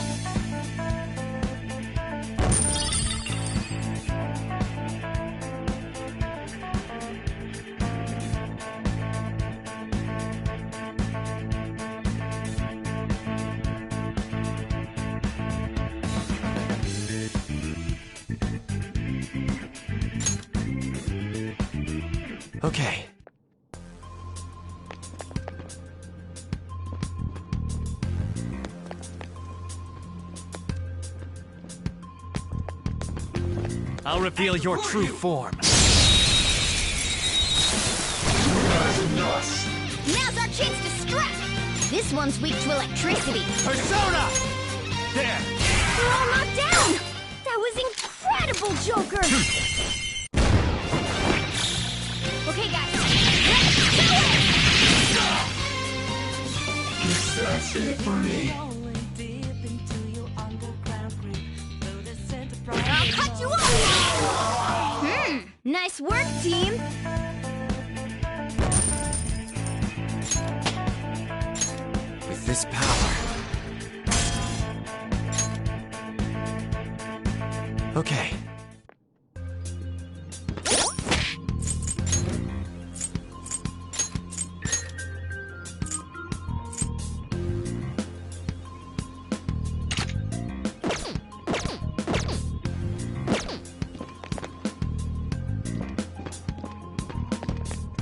Okay. I'll reveal your true form. Now's our chance to strike! This one's weak to electricity. Persona! There! We're all knocked down! That was incredible, Joker! Okay, guys. Let's do it! Guess that's it for me. I'll cut you off! Nice work, team! With this power... Okay.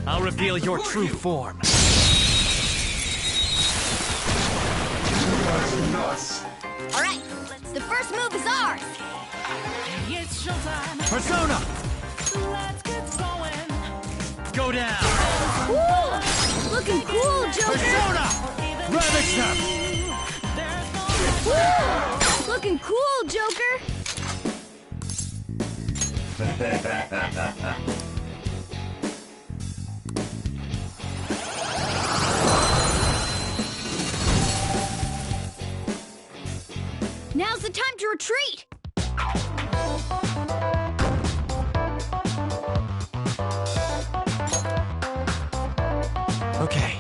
I'll reveal your true form. Alright, the first move is ours! Persona! Go down! Woo! Looking cool, Joker! Persona! Ravage them! Woo! Looking cool, Joker! Now's the time to retreat! Okay.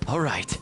All right.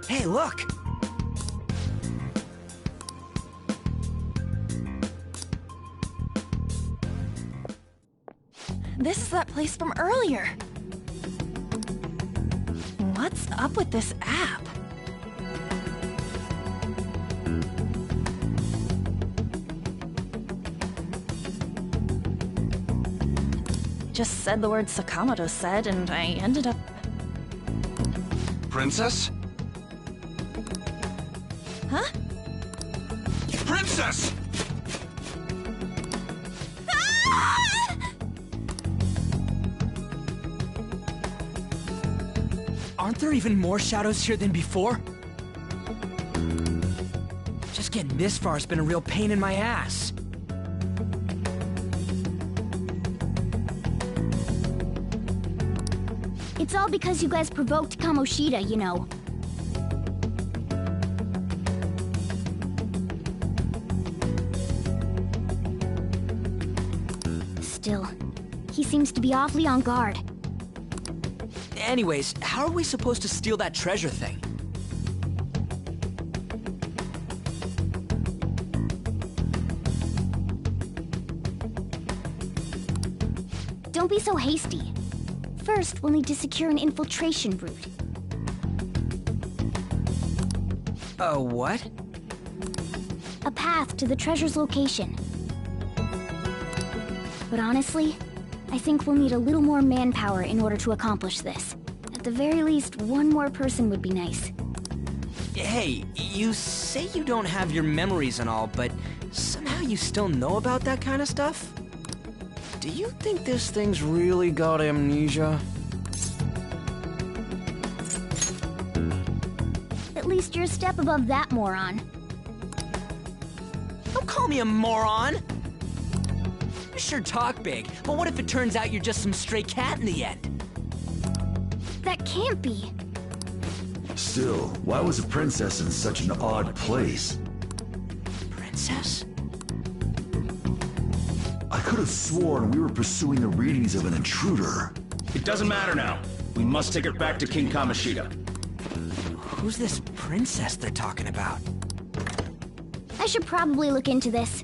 Hey, look! This is that place from earlier. What's up with this app? Just said the word Sakamoto said, and I ended up... Princess? Huh? Princess! Aren't there even more shadows here than before? Just getting this far has been a real pain in my ass. It's all because you guys provoked Kamoshida, you know. Still, he seems to be awfully on guard. Anyways, how are we supposed to steal that treasure thing? Don't be so hasty. First, we'll need to secure an infiltration route. A what? A path to the treasure's location. But honestly, I think we'll need a little more manpower in order to accomplish this. At the very least, one more person would be nice. Hey, you say you don't have your memories and all, but somehow you still know about that kind of stuff? Do you think this thing's really got amnesia? At least you're a step above that, moron. Don't call me a moron! You sure talk big, but what if it turns out you're just some stray cat in the end? That can't be. Still, why was a princess in such an odd place? Princess? I could have sworn we were pursuing the readings of an intruder. It doesn't matter now. We must take her back to King Kamoshida. Who's this princess they're talking about? I should probably look into this.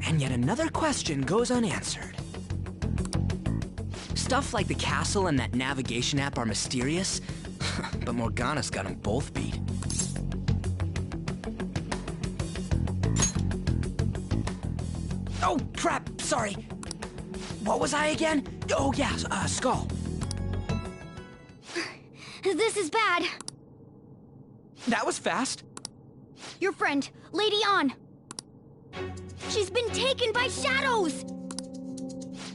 And yet another question goes unanswered. Stuff like the castle and that navigation app are mysterious, but Morgana's got them both beat. Oh, crap! Sorry. What was I again? Oh, yeah, Skull. This is bad. That was fast. Your friend, Lady An. She's been taken by shadows!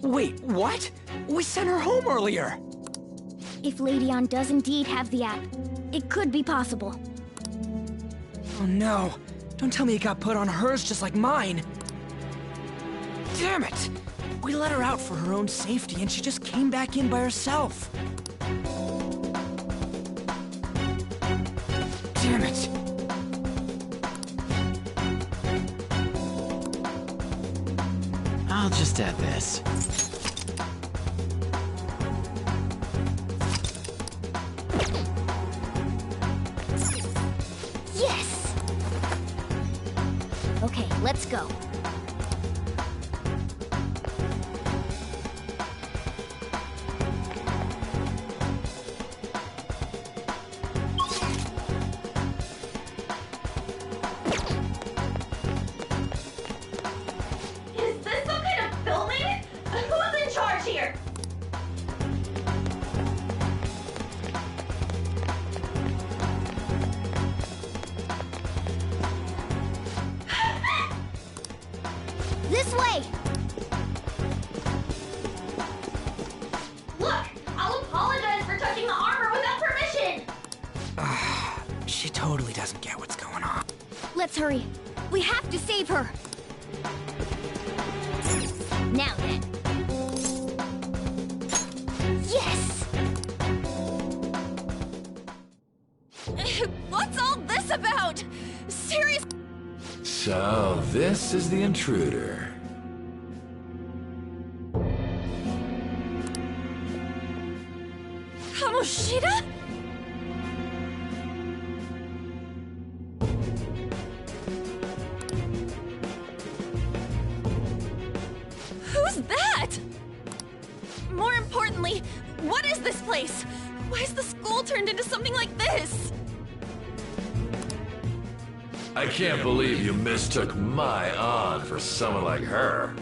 Wait, what? We sent her home earlier. If Lady An does indeed have the app, it could be possible. Oh no. Don't tell me it got put on hers just like mine. Damn it! We let her out for her own safety and she just came back in by herself. Damn it! I'll just add this. Yes! Okay, let's go. doesn't get what's going on. Let's hurry. We have to save her. Now then. Yes! What's all this about? Seriously? So, this is the intruder. Kamoshida? Who's that? More importantly, what is this place? Why is the school turned into something like this? I can't believe you mistook my aunt for someone like her.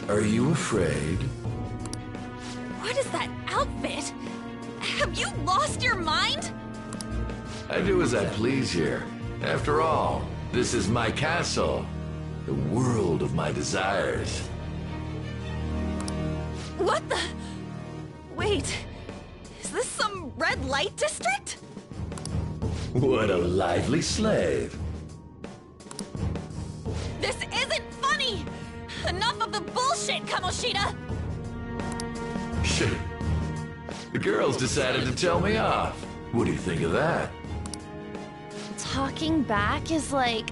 Are you afraid? What is that outfit? Have you lost your mind? I do as I please here. After all, this is my castle. The world of my desires. What the? Wait, is this some red light district? What a lively slave. This isn't funny! Enough of the bullshit, Kamoshida! Shit. The girls decided to tell me off. What do you think of that? Talking back is like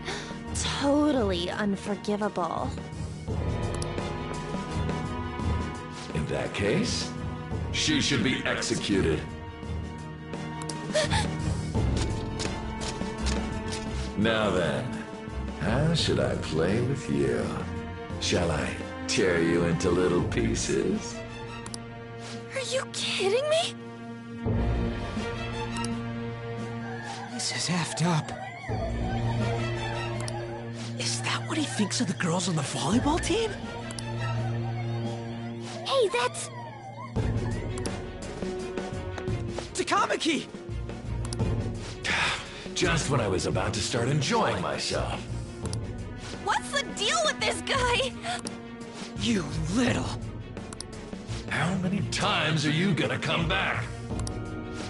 totally unforgivable. In that case, she should be executed. Now then, how should I play with you? Shall I tear you into little pieces? Are you kidding me? This is effed up. Is that what he thinks of the girls on the volleyball team? Hey, that's... Takamaki! Just when I was about to start enjoying myself. What's the deal with this guy? You little... How many times are you gonna come back?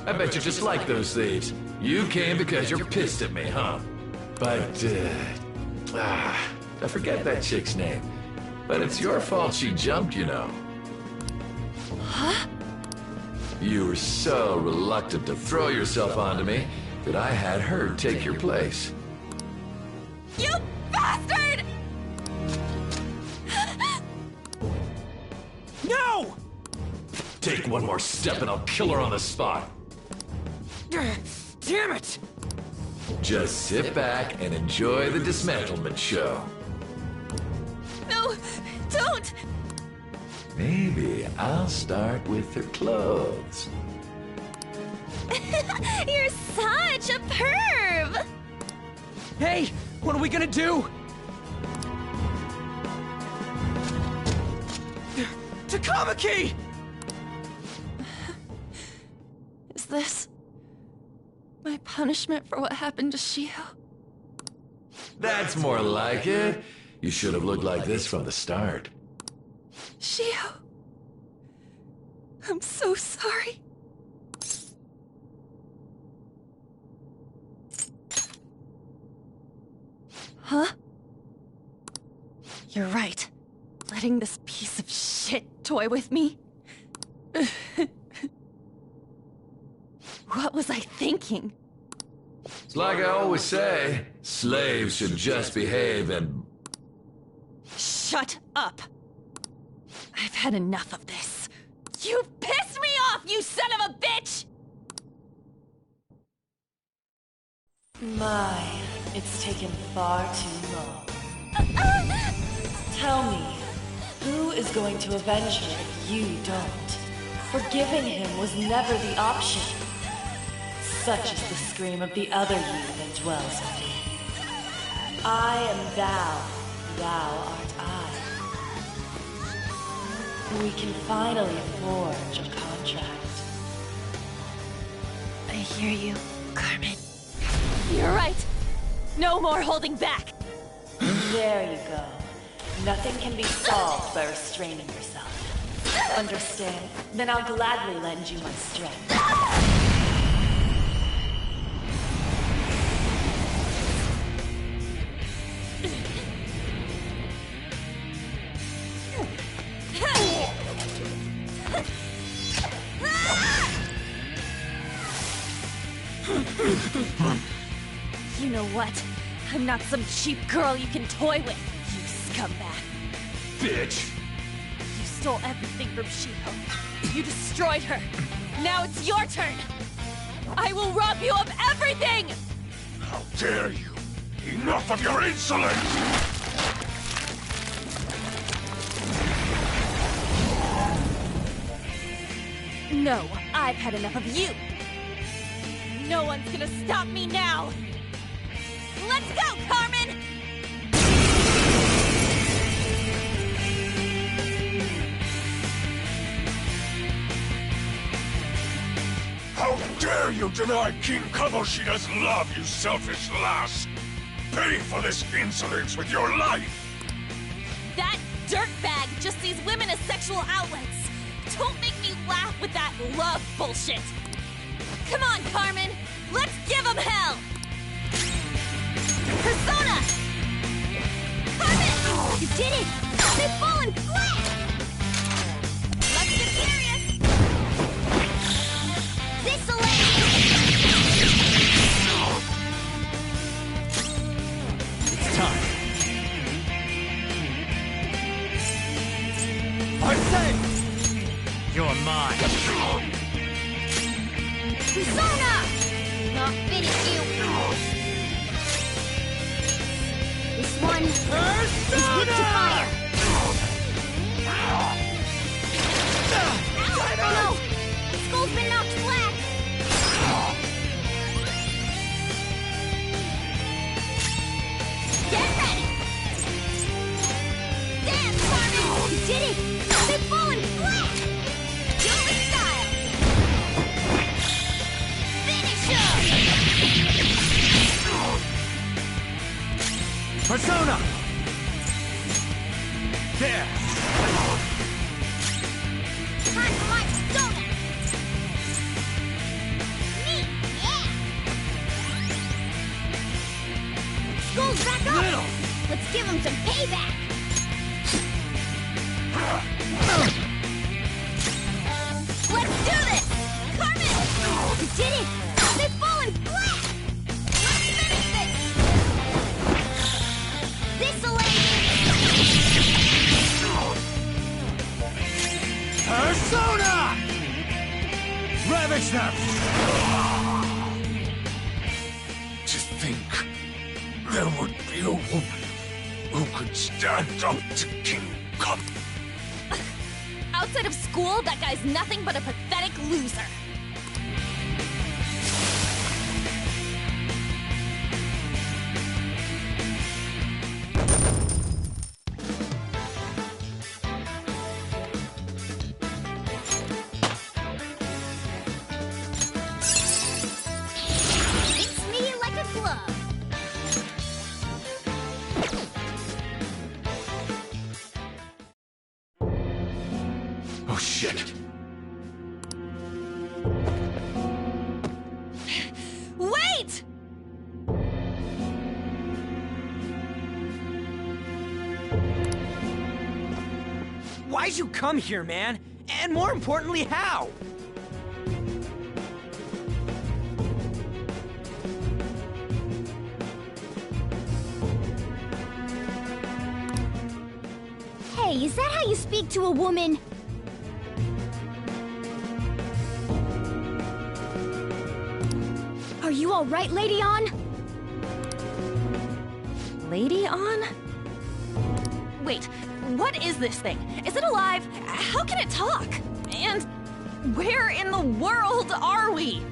I bet you just like those thieves. You came because you're pissed at me, huh? But, I forget that chick's name. But it's your fault she jumped, you know. Huh? You were so reluctant to throw yourself onto me that I had her take your place. You bastard! No! Take one more step and I'll kill her on the spot. Damn it! Just sit back and enjoy the dismantlement show. No, don't! Maybe I'll start with her clothes. You're such a perv! Hey, what are we gonna do? Takamaki! Is this my punishment for what happened to Shio? That's more like it. You should have looked like this from the start. Shio, I'm so sorry. Huh? You're right. Letting this piece of shit toy with me? What was I thinking? It's like I always say, slaves should just behave and... Shut up! I've had enough of this. You pissed me off, you son of a bitch! My, it's taken far too long. Tell me, who is going to avenge her if you don't? Forgiving him was never the option. Such is the scream of the other you that dwells within. I am thou, thou art I. We can finally forge a contract. I hear you, Carmen. You're right. No more holding back. There you go. Nothing can be solved by restraining yourself. Understand? Then I'll gladly lend you my strength. You know what? I'm not some cheap girl you can toy with, you scumbag. Bitch! You stole everything from Shiho. You destroyed her. Now it's your turn. I will rob you of everything! How dare you! Enough of your insolence! No, I've had enough of you. No one's gonna stop me now. Let's go, Carmen! How dare you deny King Kamoshida's love, you selfish lass! Pay for this insolence with your life! That dirtbag just sees women as sexual outlets. Don't make me laugh with that love bullshit. Come on, Carmen. Let's give him hell. Persona! Carmen! You did it! They've fallen flat! Let's get serious! This'll end! It's time. I say! You're mine. Persona! Not finish you. This one is weak to fire. Ow! No! Skull's been knocked flat. Get ready! Damn, Carmen! You did it! They've fallen flat! Joey style! Finish him! Persona! There! Time for my persona! Me! Yeah! Skull's back up! Little! Let's give him some payback! Let's do this! Carmen! You did it! They've fallen flat! Let's finish this! This'll Persona! Ravage them! To think there would be a woman who could stand up to King Kam. Outside of school, that guy's nothing but a pathetic loser. Fits me like a glove. Oh shit! Wait! Why'd you come here, man? And more importantly, how? Hey, is that how you speak to a woman? Are you all right, Lady On? Lady On? Wait, what is this thing? Is it alive? How can it talk? And where in the world are we?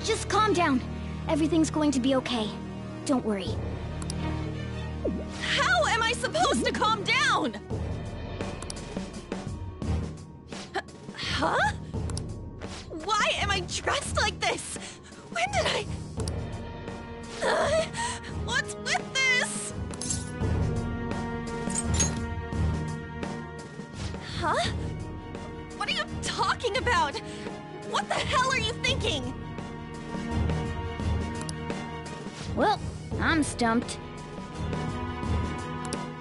Just calm down. Everything's going to be okay. Don't worry. How am I supposed to calm down? Huh? Why am I dressed like this? When did I... what's with this? Huh? What are you talking about? What the hell are you thinking? Well, I'm stumped.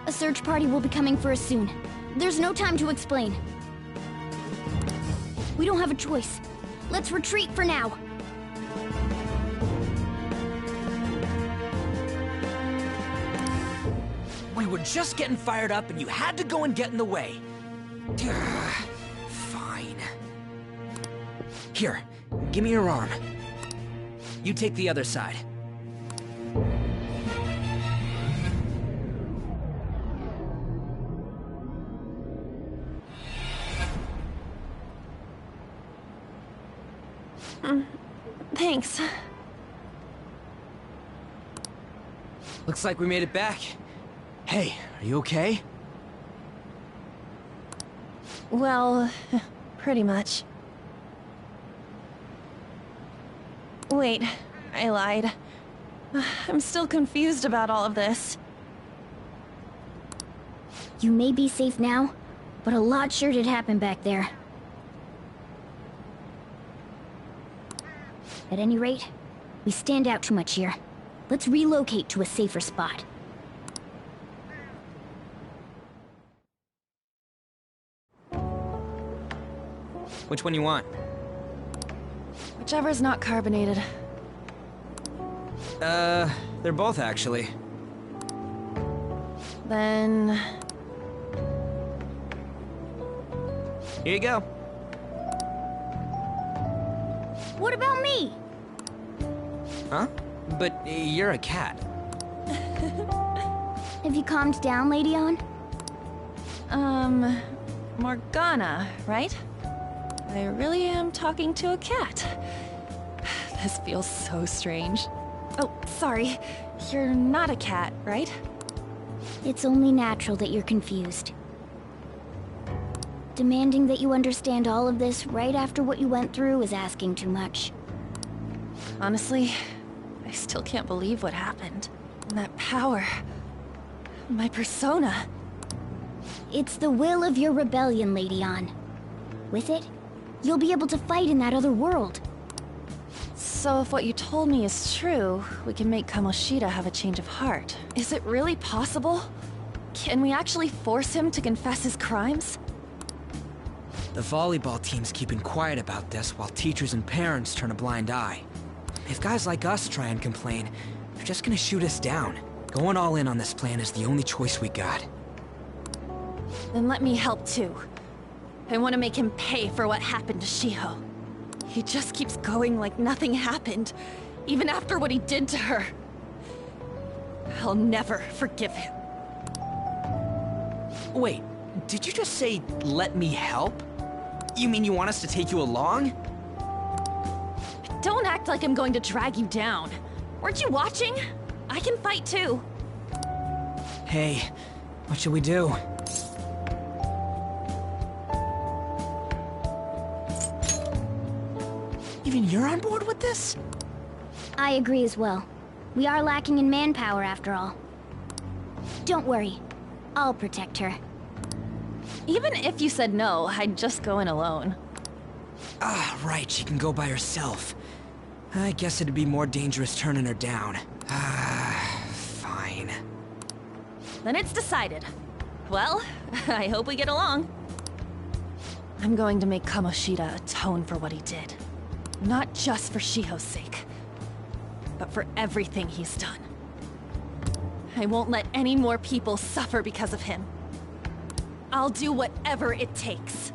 A search party will be coming for us soon. There's no time to explain. We don't have a choice. Let's retreat for now. We were just getting fired up and you had to go and get in the way. Fine. Here, give me your arm. You take the other side. Thanks. Looks like we made it back. Hey, are you okay? Well, pretty much. Wait, I lied. I'm still confused about all of this. You may be safe now, but a lot sure did happen back there. At any rate, we stand out too much here. Let's relocate to a safer spot. Which one you want? Whichever's not carbonated. They're both actually. Then... Here you go. What about me? Huh? But you're a cat. Have you calmed down, Lady On? Morgana, right? I really am talking to a cat. This feels so strange. Oh, sorry. You're not a cat, right? It's only natural that you're confused. Demanding that you understand all of this right after what you went through is asking too much. Honestly, I still can't believe what happened. And that power... my persona... It's the will of your rebellion, Lady On. With it, you'll be able to fight in that other world. So if what you told me is true, we can make Kamoshida have a change of heart. Is it really possible? Can we actually force him to confess his crimes? The volleyball team's keeping quiet about this while teachers and parents turn a blind eye. If guys like us try and complain, they're just gonna shoot us down. Going all in on this plan is the only choice we got. Then let me help too. I want to make him pay for what happened to Shiho. He just keeps going like nothing happened, even after what he did to her. I'll never forgive him. Wait, did you just say, let me help? You mean you want us to take you along? Don't act like I'm going to drag you down. Weren't you watching? I can fight too. Hey, what should we do? Even you're on board with this? I agree as well. We are lacking in manpower after all. Don't worry. I'll protect her. Even if you said no, I'd just go in alone. Ah, right, she can go by herself. I guess it'd be more dangerous turning her down. Ah, fine. Then it's decided. Well, I hope we get along. I'm going to make Kamoshida atone for what he did. Not just for Shiho's sake, but for everything he's done. I won't let any more people suffer because of him. I'll do whatever it takes.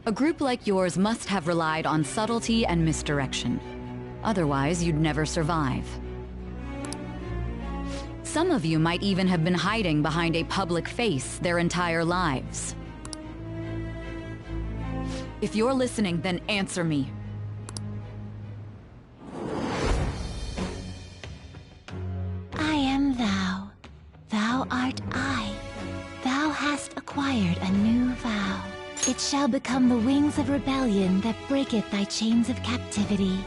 A group like yours must have relied on subtlety and misdirection. Otherwise, you'd never survive. Some of you might even have been hiding behind a public face their entire lives. If you're listening, then answer me. I am thou. Thou art I. Thou hast acquired a new vow. It shall become the wings of rebellion that breaketh thy chains of captivity.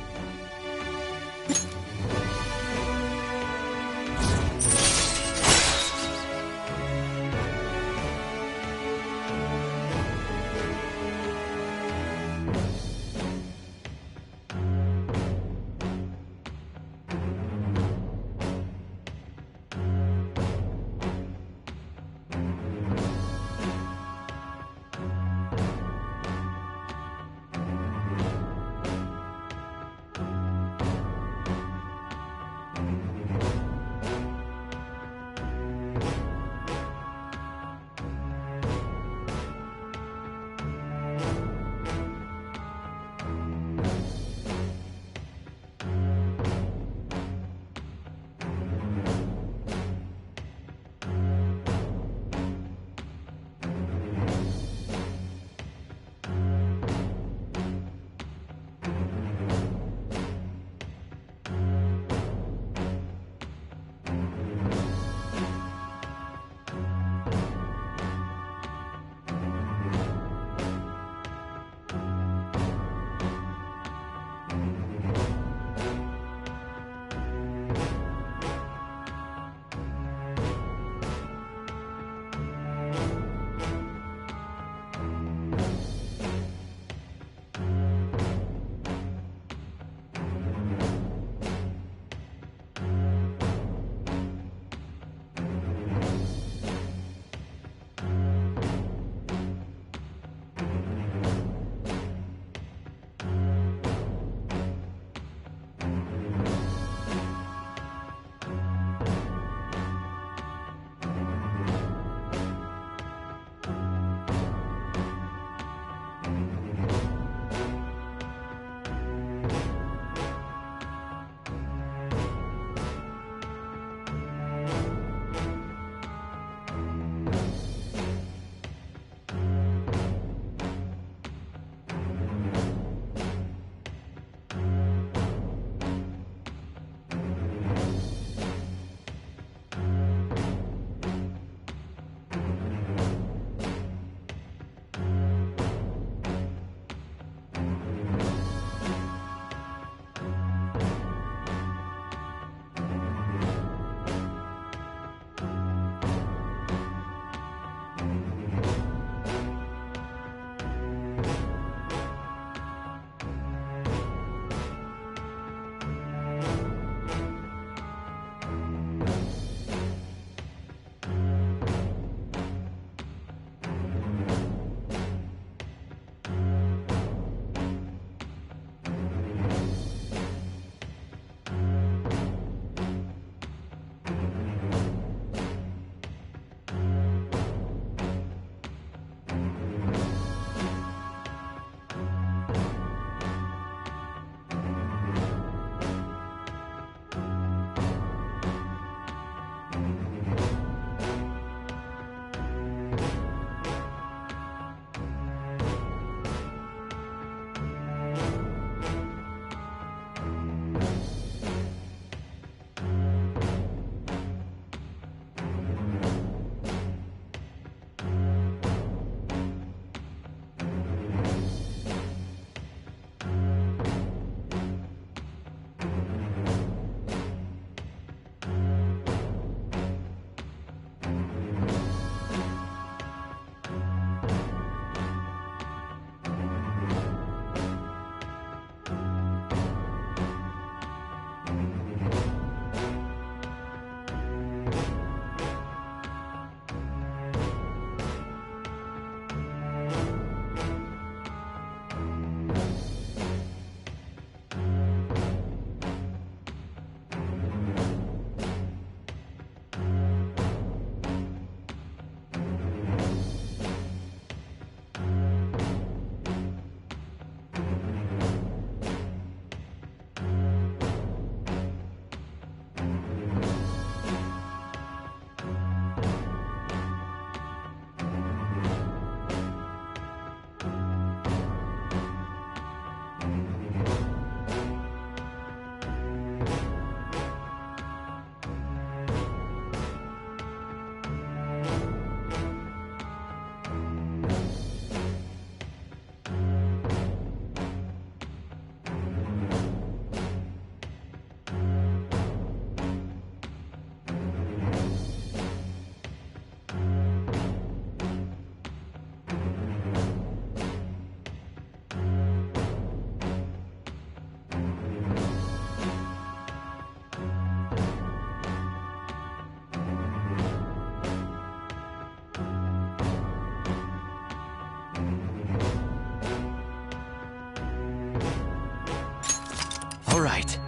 All right.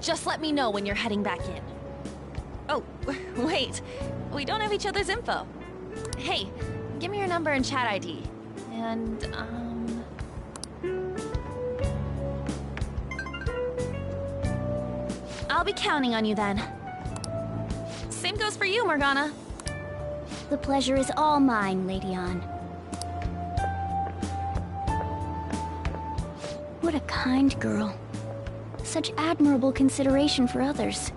Just let me know when you're heading back in. Oh, wait. We don't have each other's info. Hey, give me your number and chat ID. And, I'll be counting on you then. Same goes for you, Morgana. The pleasure is all mine, Lady Ann. What a kind girl. Such admirable consideration for others.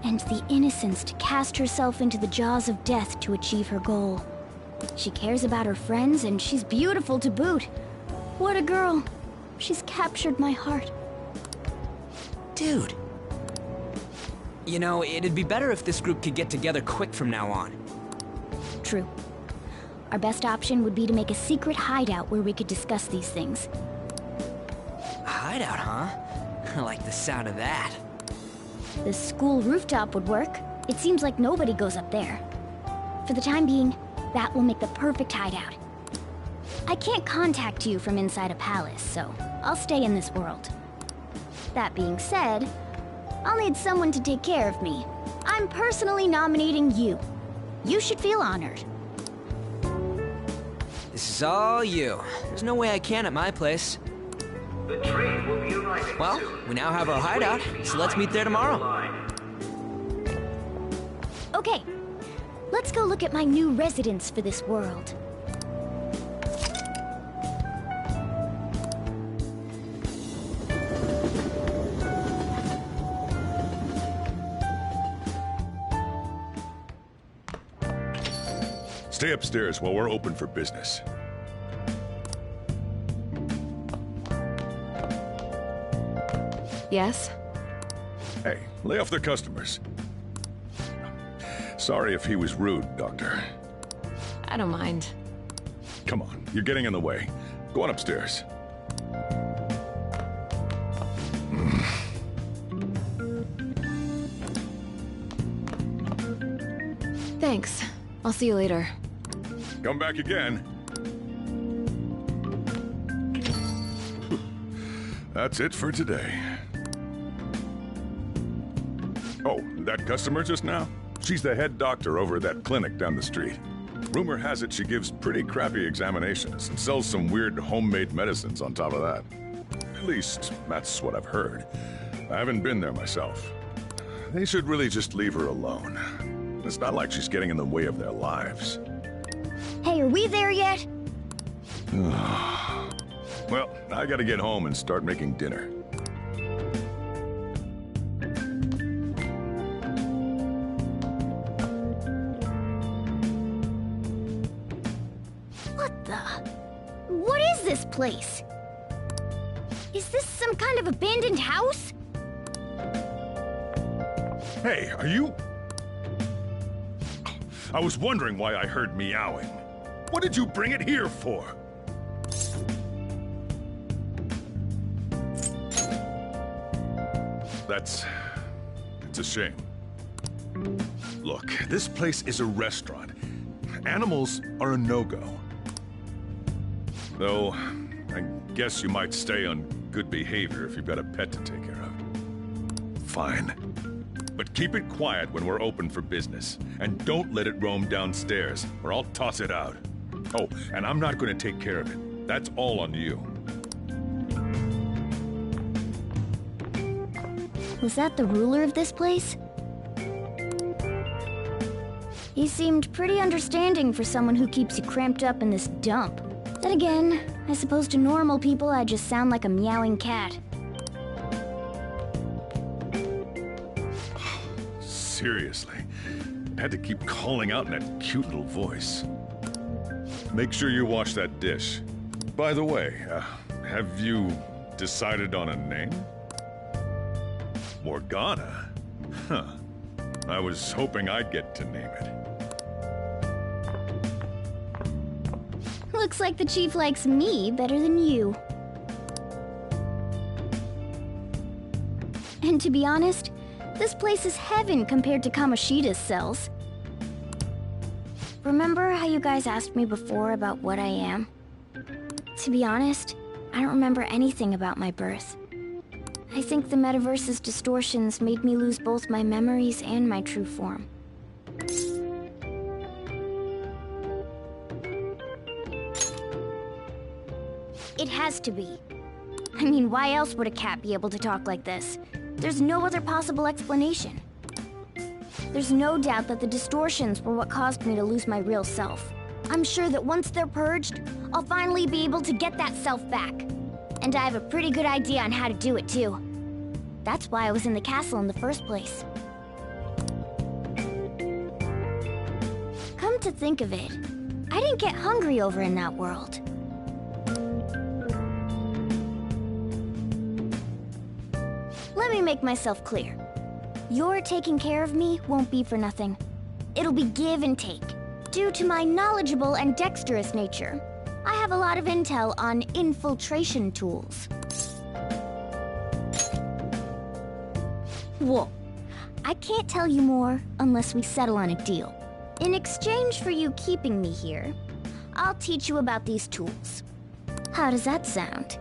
And the innocence to cast herself into the jaws of death to achieve her goal. She cares about her friends, and she's beautiful to boot. What a girl. She's captured my heart. Dude. You know, it'd be better if this group could get together quick from now on. True. Our best option would be to make a secret hideout where we could discuss these things. A hideout, huh? I like the sound of that. The school rooftop would work. It seems like nobody goes up there. For the time being, that will make the perfect hideout. I can't contact you from inside a palace, so I'll stay in this world. That being said, I'll need someone to take care of me. I'm personally nominating you. You should feel honored. This is all you. There's no way I can at my place. The train will be arriving well, soon. We now have our hideout, so let's meet there tomorrow. Okay, let's go look at my new residence for this world. Stay upstairs while we're open for business. Yes? Hey, lay off the customers. Sorry if he was rude, Doctor. I don't mind. Come on, you're getting in the way. Go on upstairs. Thanks. I'll see you later. Come back again. That's it for today. Oh, that customer just now? She's the head doctor over at that clinic down the street. Rumor has it she gives pretty crappy examinations and sells some weird homemade medicines on top of that. At least, that's what I've heard. I haven't been there myself. They should really just leave her alone. It's not like she's getting in the way of their lives. Hey, are we there yet? Well, I gotta get home and start making dinner. What is this place? Is this some kind of abandoned house? Hey, are you... I was wondering why I heard meowing. What did you bring it here for? It's a shame. Look, this place is a restaurant. Animals are a no-go. Though, I guess you might stay on good behavior if you've got a pet to take care of. Fine. But keep it quiet when we're open for business. And don't let it roam downstairs, or I'll toss it out. Oh, and I'm not going to take care of it. That's all on you. Was that the ruler of this place? He seemed pretty understanding for someone who keeps you cramped up in this dump. Then again, I suppose to normal people I just sound like a meowing cat. Seriously, had to keep calling out in that cute little voice. Make sure you wash that dish. By the way, have you decided on a name? Morgana? Huh. I was hoping I'd get to name it. Looks like the chief likes me better than you. And to be honest, this place is heaven compared to Kamoshida's cells. Remember how you guys asked me before about what I am? To be honest, I don't remember anything about my birth. I think the metaverse's distortions made me lose both my memories and my true form. It has to be. I mean, why else would a cat be able to talk like this? There's no other possible explanation. There's no doubt that the distortions were what caused me to lose my real self. I'm sure that once they're purged, I'll finally be able to get that self back. And I have a pretty good idea on how to do it, too. That's why I was in the castle in the first place. Come to think of it, I didn't get hungry over in that world. Let me make myself clear. Your taking care of me won't be for nothing. It'll be give and take. Due to my knowledgeable and dexterous nature, I have a lot of intel on infiltration tools. Whoa. I can't tell you more unless we settle on a deal. In exchange for you keeping me here, I'll teach you about these tools. How does that sound?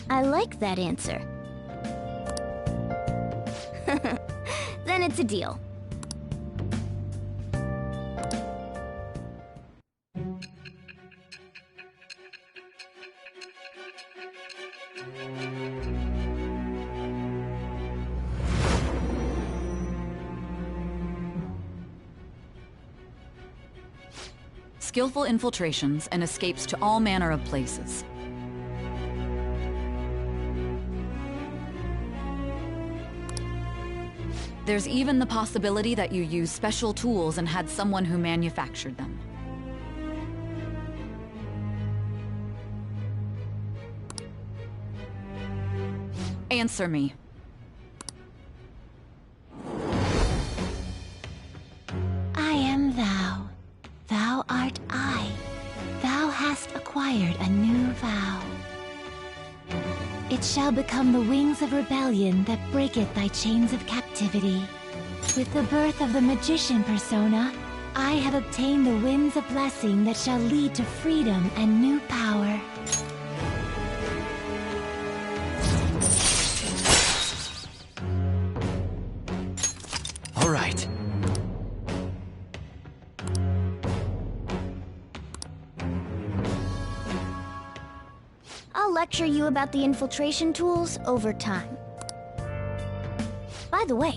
I like that answer. Then it's a deal. Skillful infiltrations and escapes to all manner of places. There's even the possibility that you used special tools and had someone who manufactured them. Answer me. I am thou. Thou art I. Thou hast acquired a new vow. It shall become the wings of rebellion that breaketh thy chains of captivity. With the birth of the magician persona, I have obtained the winds of blessing that shall lead to freedom and new power. All right. I'll lecture you about the infiltration tools over time. By the way,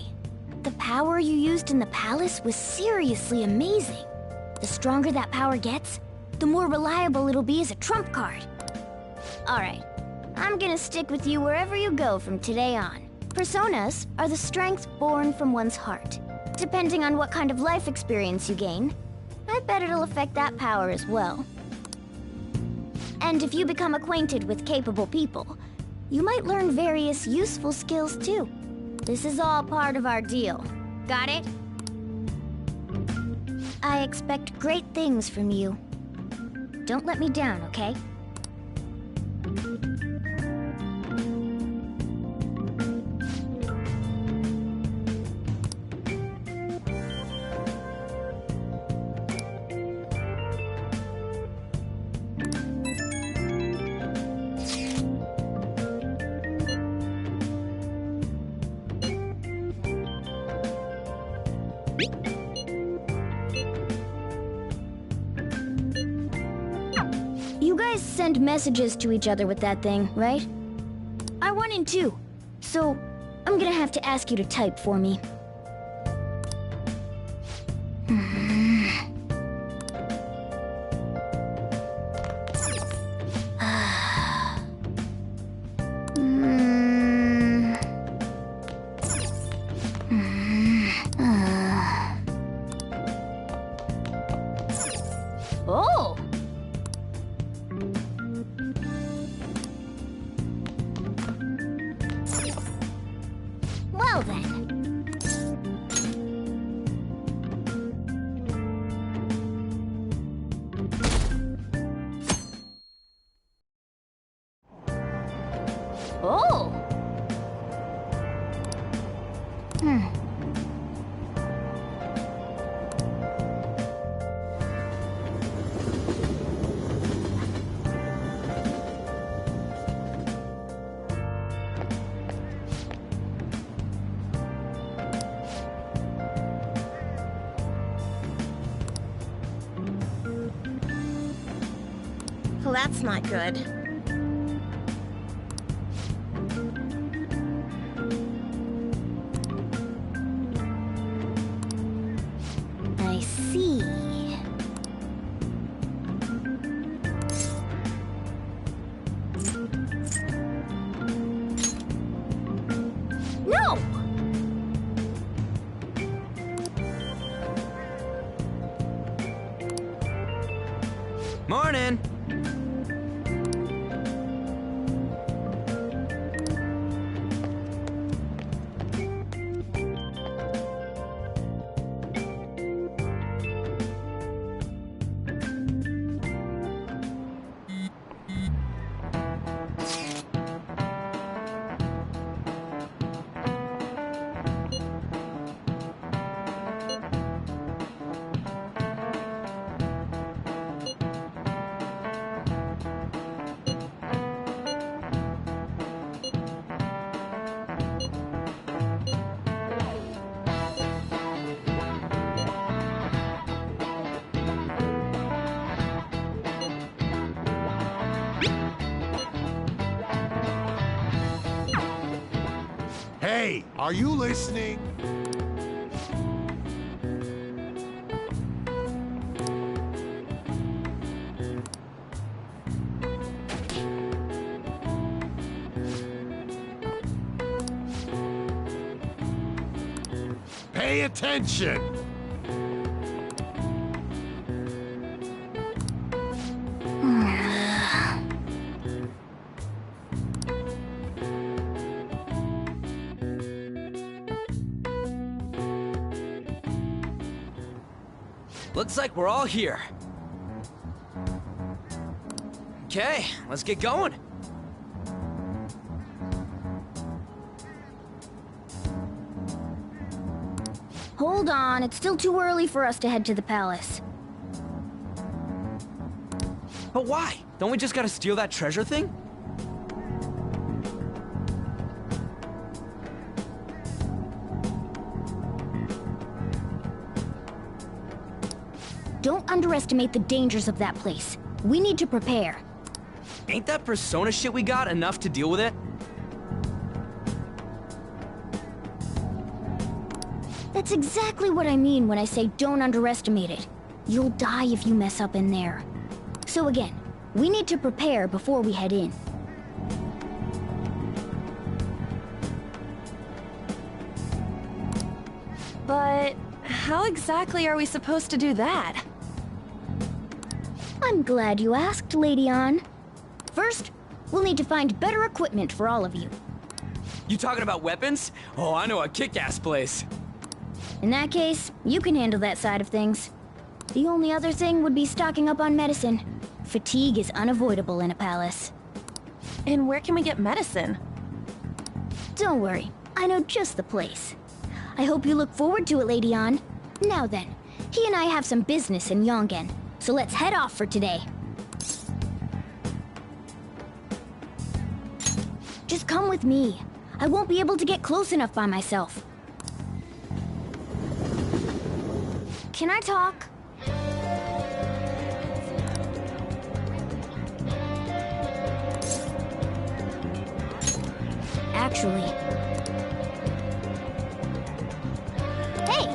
the power you used in the palace was seriously amazing. The stronger that power gets, the more reliable it'll be as a trump card. Alright, I'm gonna stick with you wherever you go from today on. Personas are the strength born from one's heart. Depending on what kind of life experience you gain, I bet it'll affect that power as well. And if you become acquainted with capable people, you might learn various useful skills too. This is all part of our deal. Got it? I expect great things from you. Don't let me down, okay? You guys send messages to each other with that thing, right? I 1 and 2, so I'm gonna have to ask you to type for me. Oh! Well then. Oh! that's not good. I see. No! Morning! Hey, are you listening? Pay attention! Looks like we're all here. Okay, let's get going. Hold on, it's still too early for us to head to the palace. But why? Don't we just gotta steal that treasure thing? Don't underestimate the dangers of that place. We need to prepare. Ain't that persona shit we got enough to deal with it? That's exactly what I mean when I say don't underestimate it. You'll die if you mess up in there. So again, we need to prepare before we head in. But how exactly are we supposed to do that? I'm glad you asked, Lady Ann. First, we'll need to find better equipment for all of you. You talking about weapons? Oh, I know a kick-ass place. In that case, you can handle that side of things. The only other thing would be stocking up on medicine. Fatigue is unavoidable in a palace. And where can we get medicine? Don't worry, I know just the place. I hope you look forward to it, Lady Ann. Now then, he and I have some business in Yongen, so let's head off for today. Just come with me. I won't be able to get close enough by myself. Can I talk? Actually... Hey!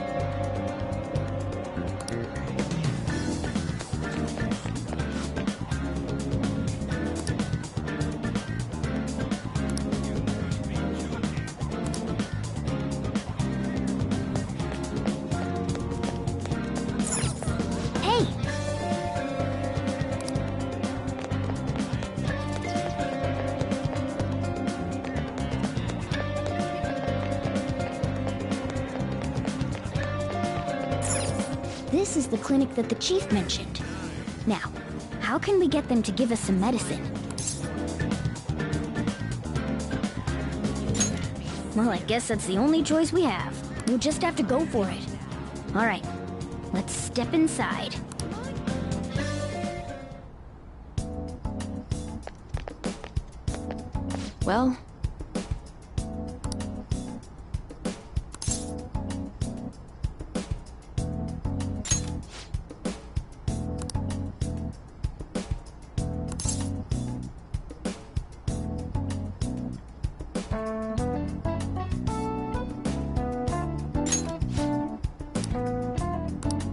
Hey! This is the clinic that the chief mentioned. Now, how can we get them to give us some medicine? Well, I guess that's the only choice we have. We'll just have to go for it. All right, let's step inside. Well...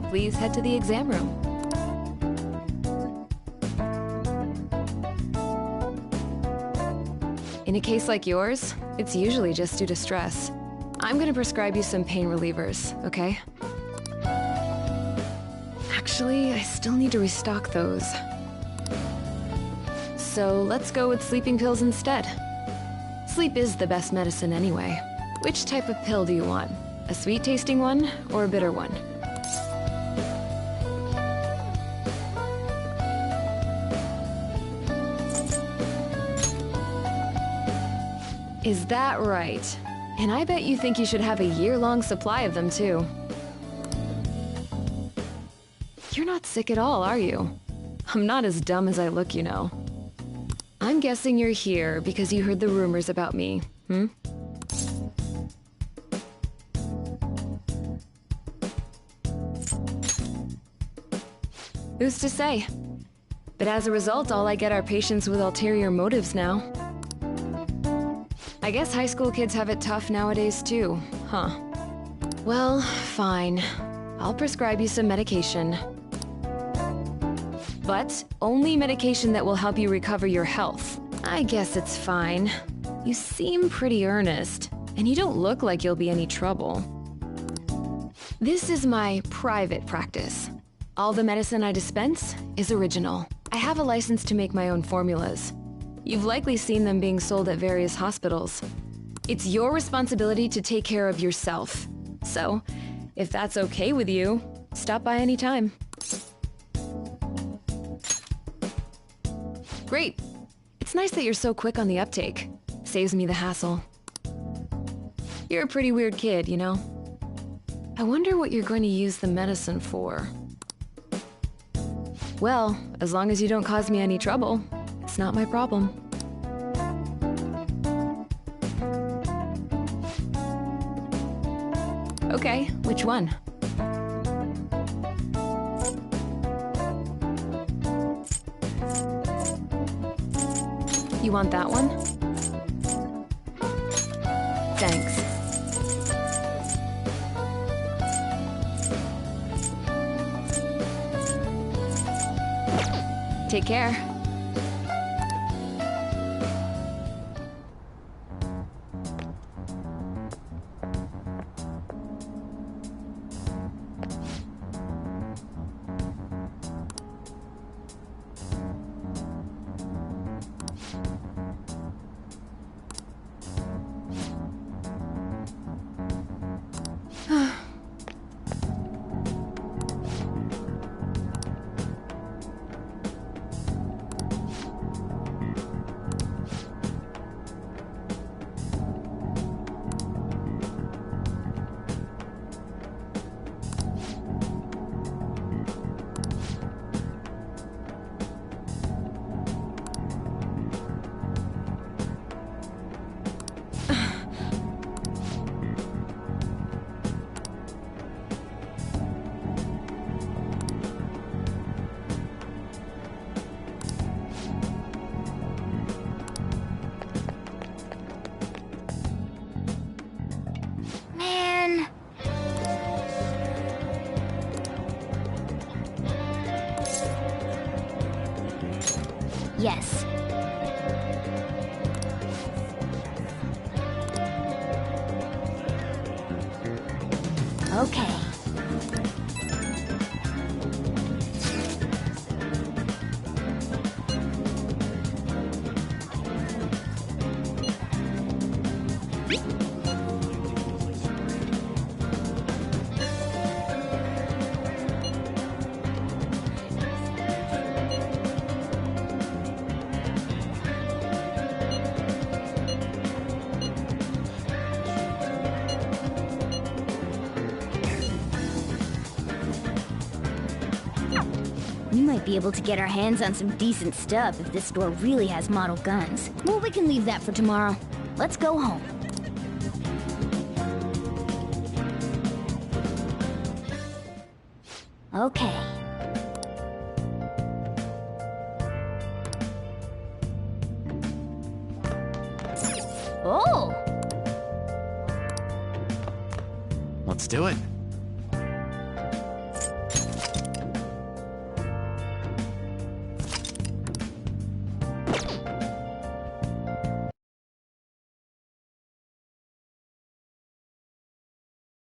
Please head to the exam room. In a case like yours, it's usually just due to stress. I'm gonna prescribe you some pain relievers, okay? Actually, I still need to restock those. So let's go with sleeping pills instead. Sleep is the best medicine anyway. Which type of pill do you want? A sweet-tasting one or a bitter one? Is that right? And I bet you think you should have a year-long supply of them, too. You're not sick at all, are you? I'm not as dumb as I look, you know. I'm guessing you're here because you heard the rumors about me, hmm? Who's to say? But as a result, all I get are patients with ulterior motives now. I guess high school kids have it tough nowadays too, huh? Well, fine. I'll prescribe you some medication. But only medication that will help you recover your health. I guess it's fine. You seem pretty earnest, and you don't look like you'll be any trouble. This is my private practice. All the medicine I dispense is original. I have a license to make my own formulas. You've likely seen them being sold at various hospitals. It's your responsibility to take care of yourself. So, if that's okay with you, stop by anytime. Great. It's nice that you're so quick on the uptake. Saves me the hassle. You're a pretty weird kid, you know? I wonder what you're going to use the medicine for. Well, as long as you don't cause me any trouble, it's not my problem. Okay, which one? You want that one? Thanks. Take care. Yes. Okay. We might be able to get our hands on some decent stuff if this store really has model guns. Well, we can leave that for tomorrow. Let's go home. Okay. Oh! Let's do it.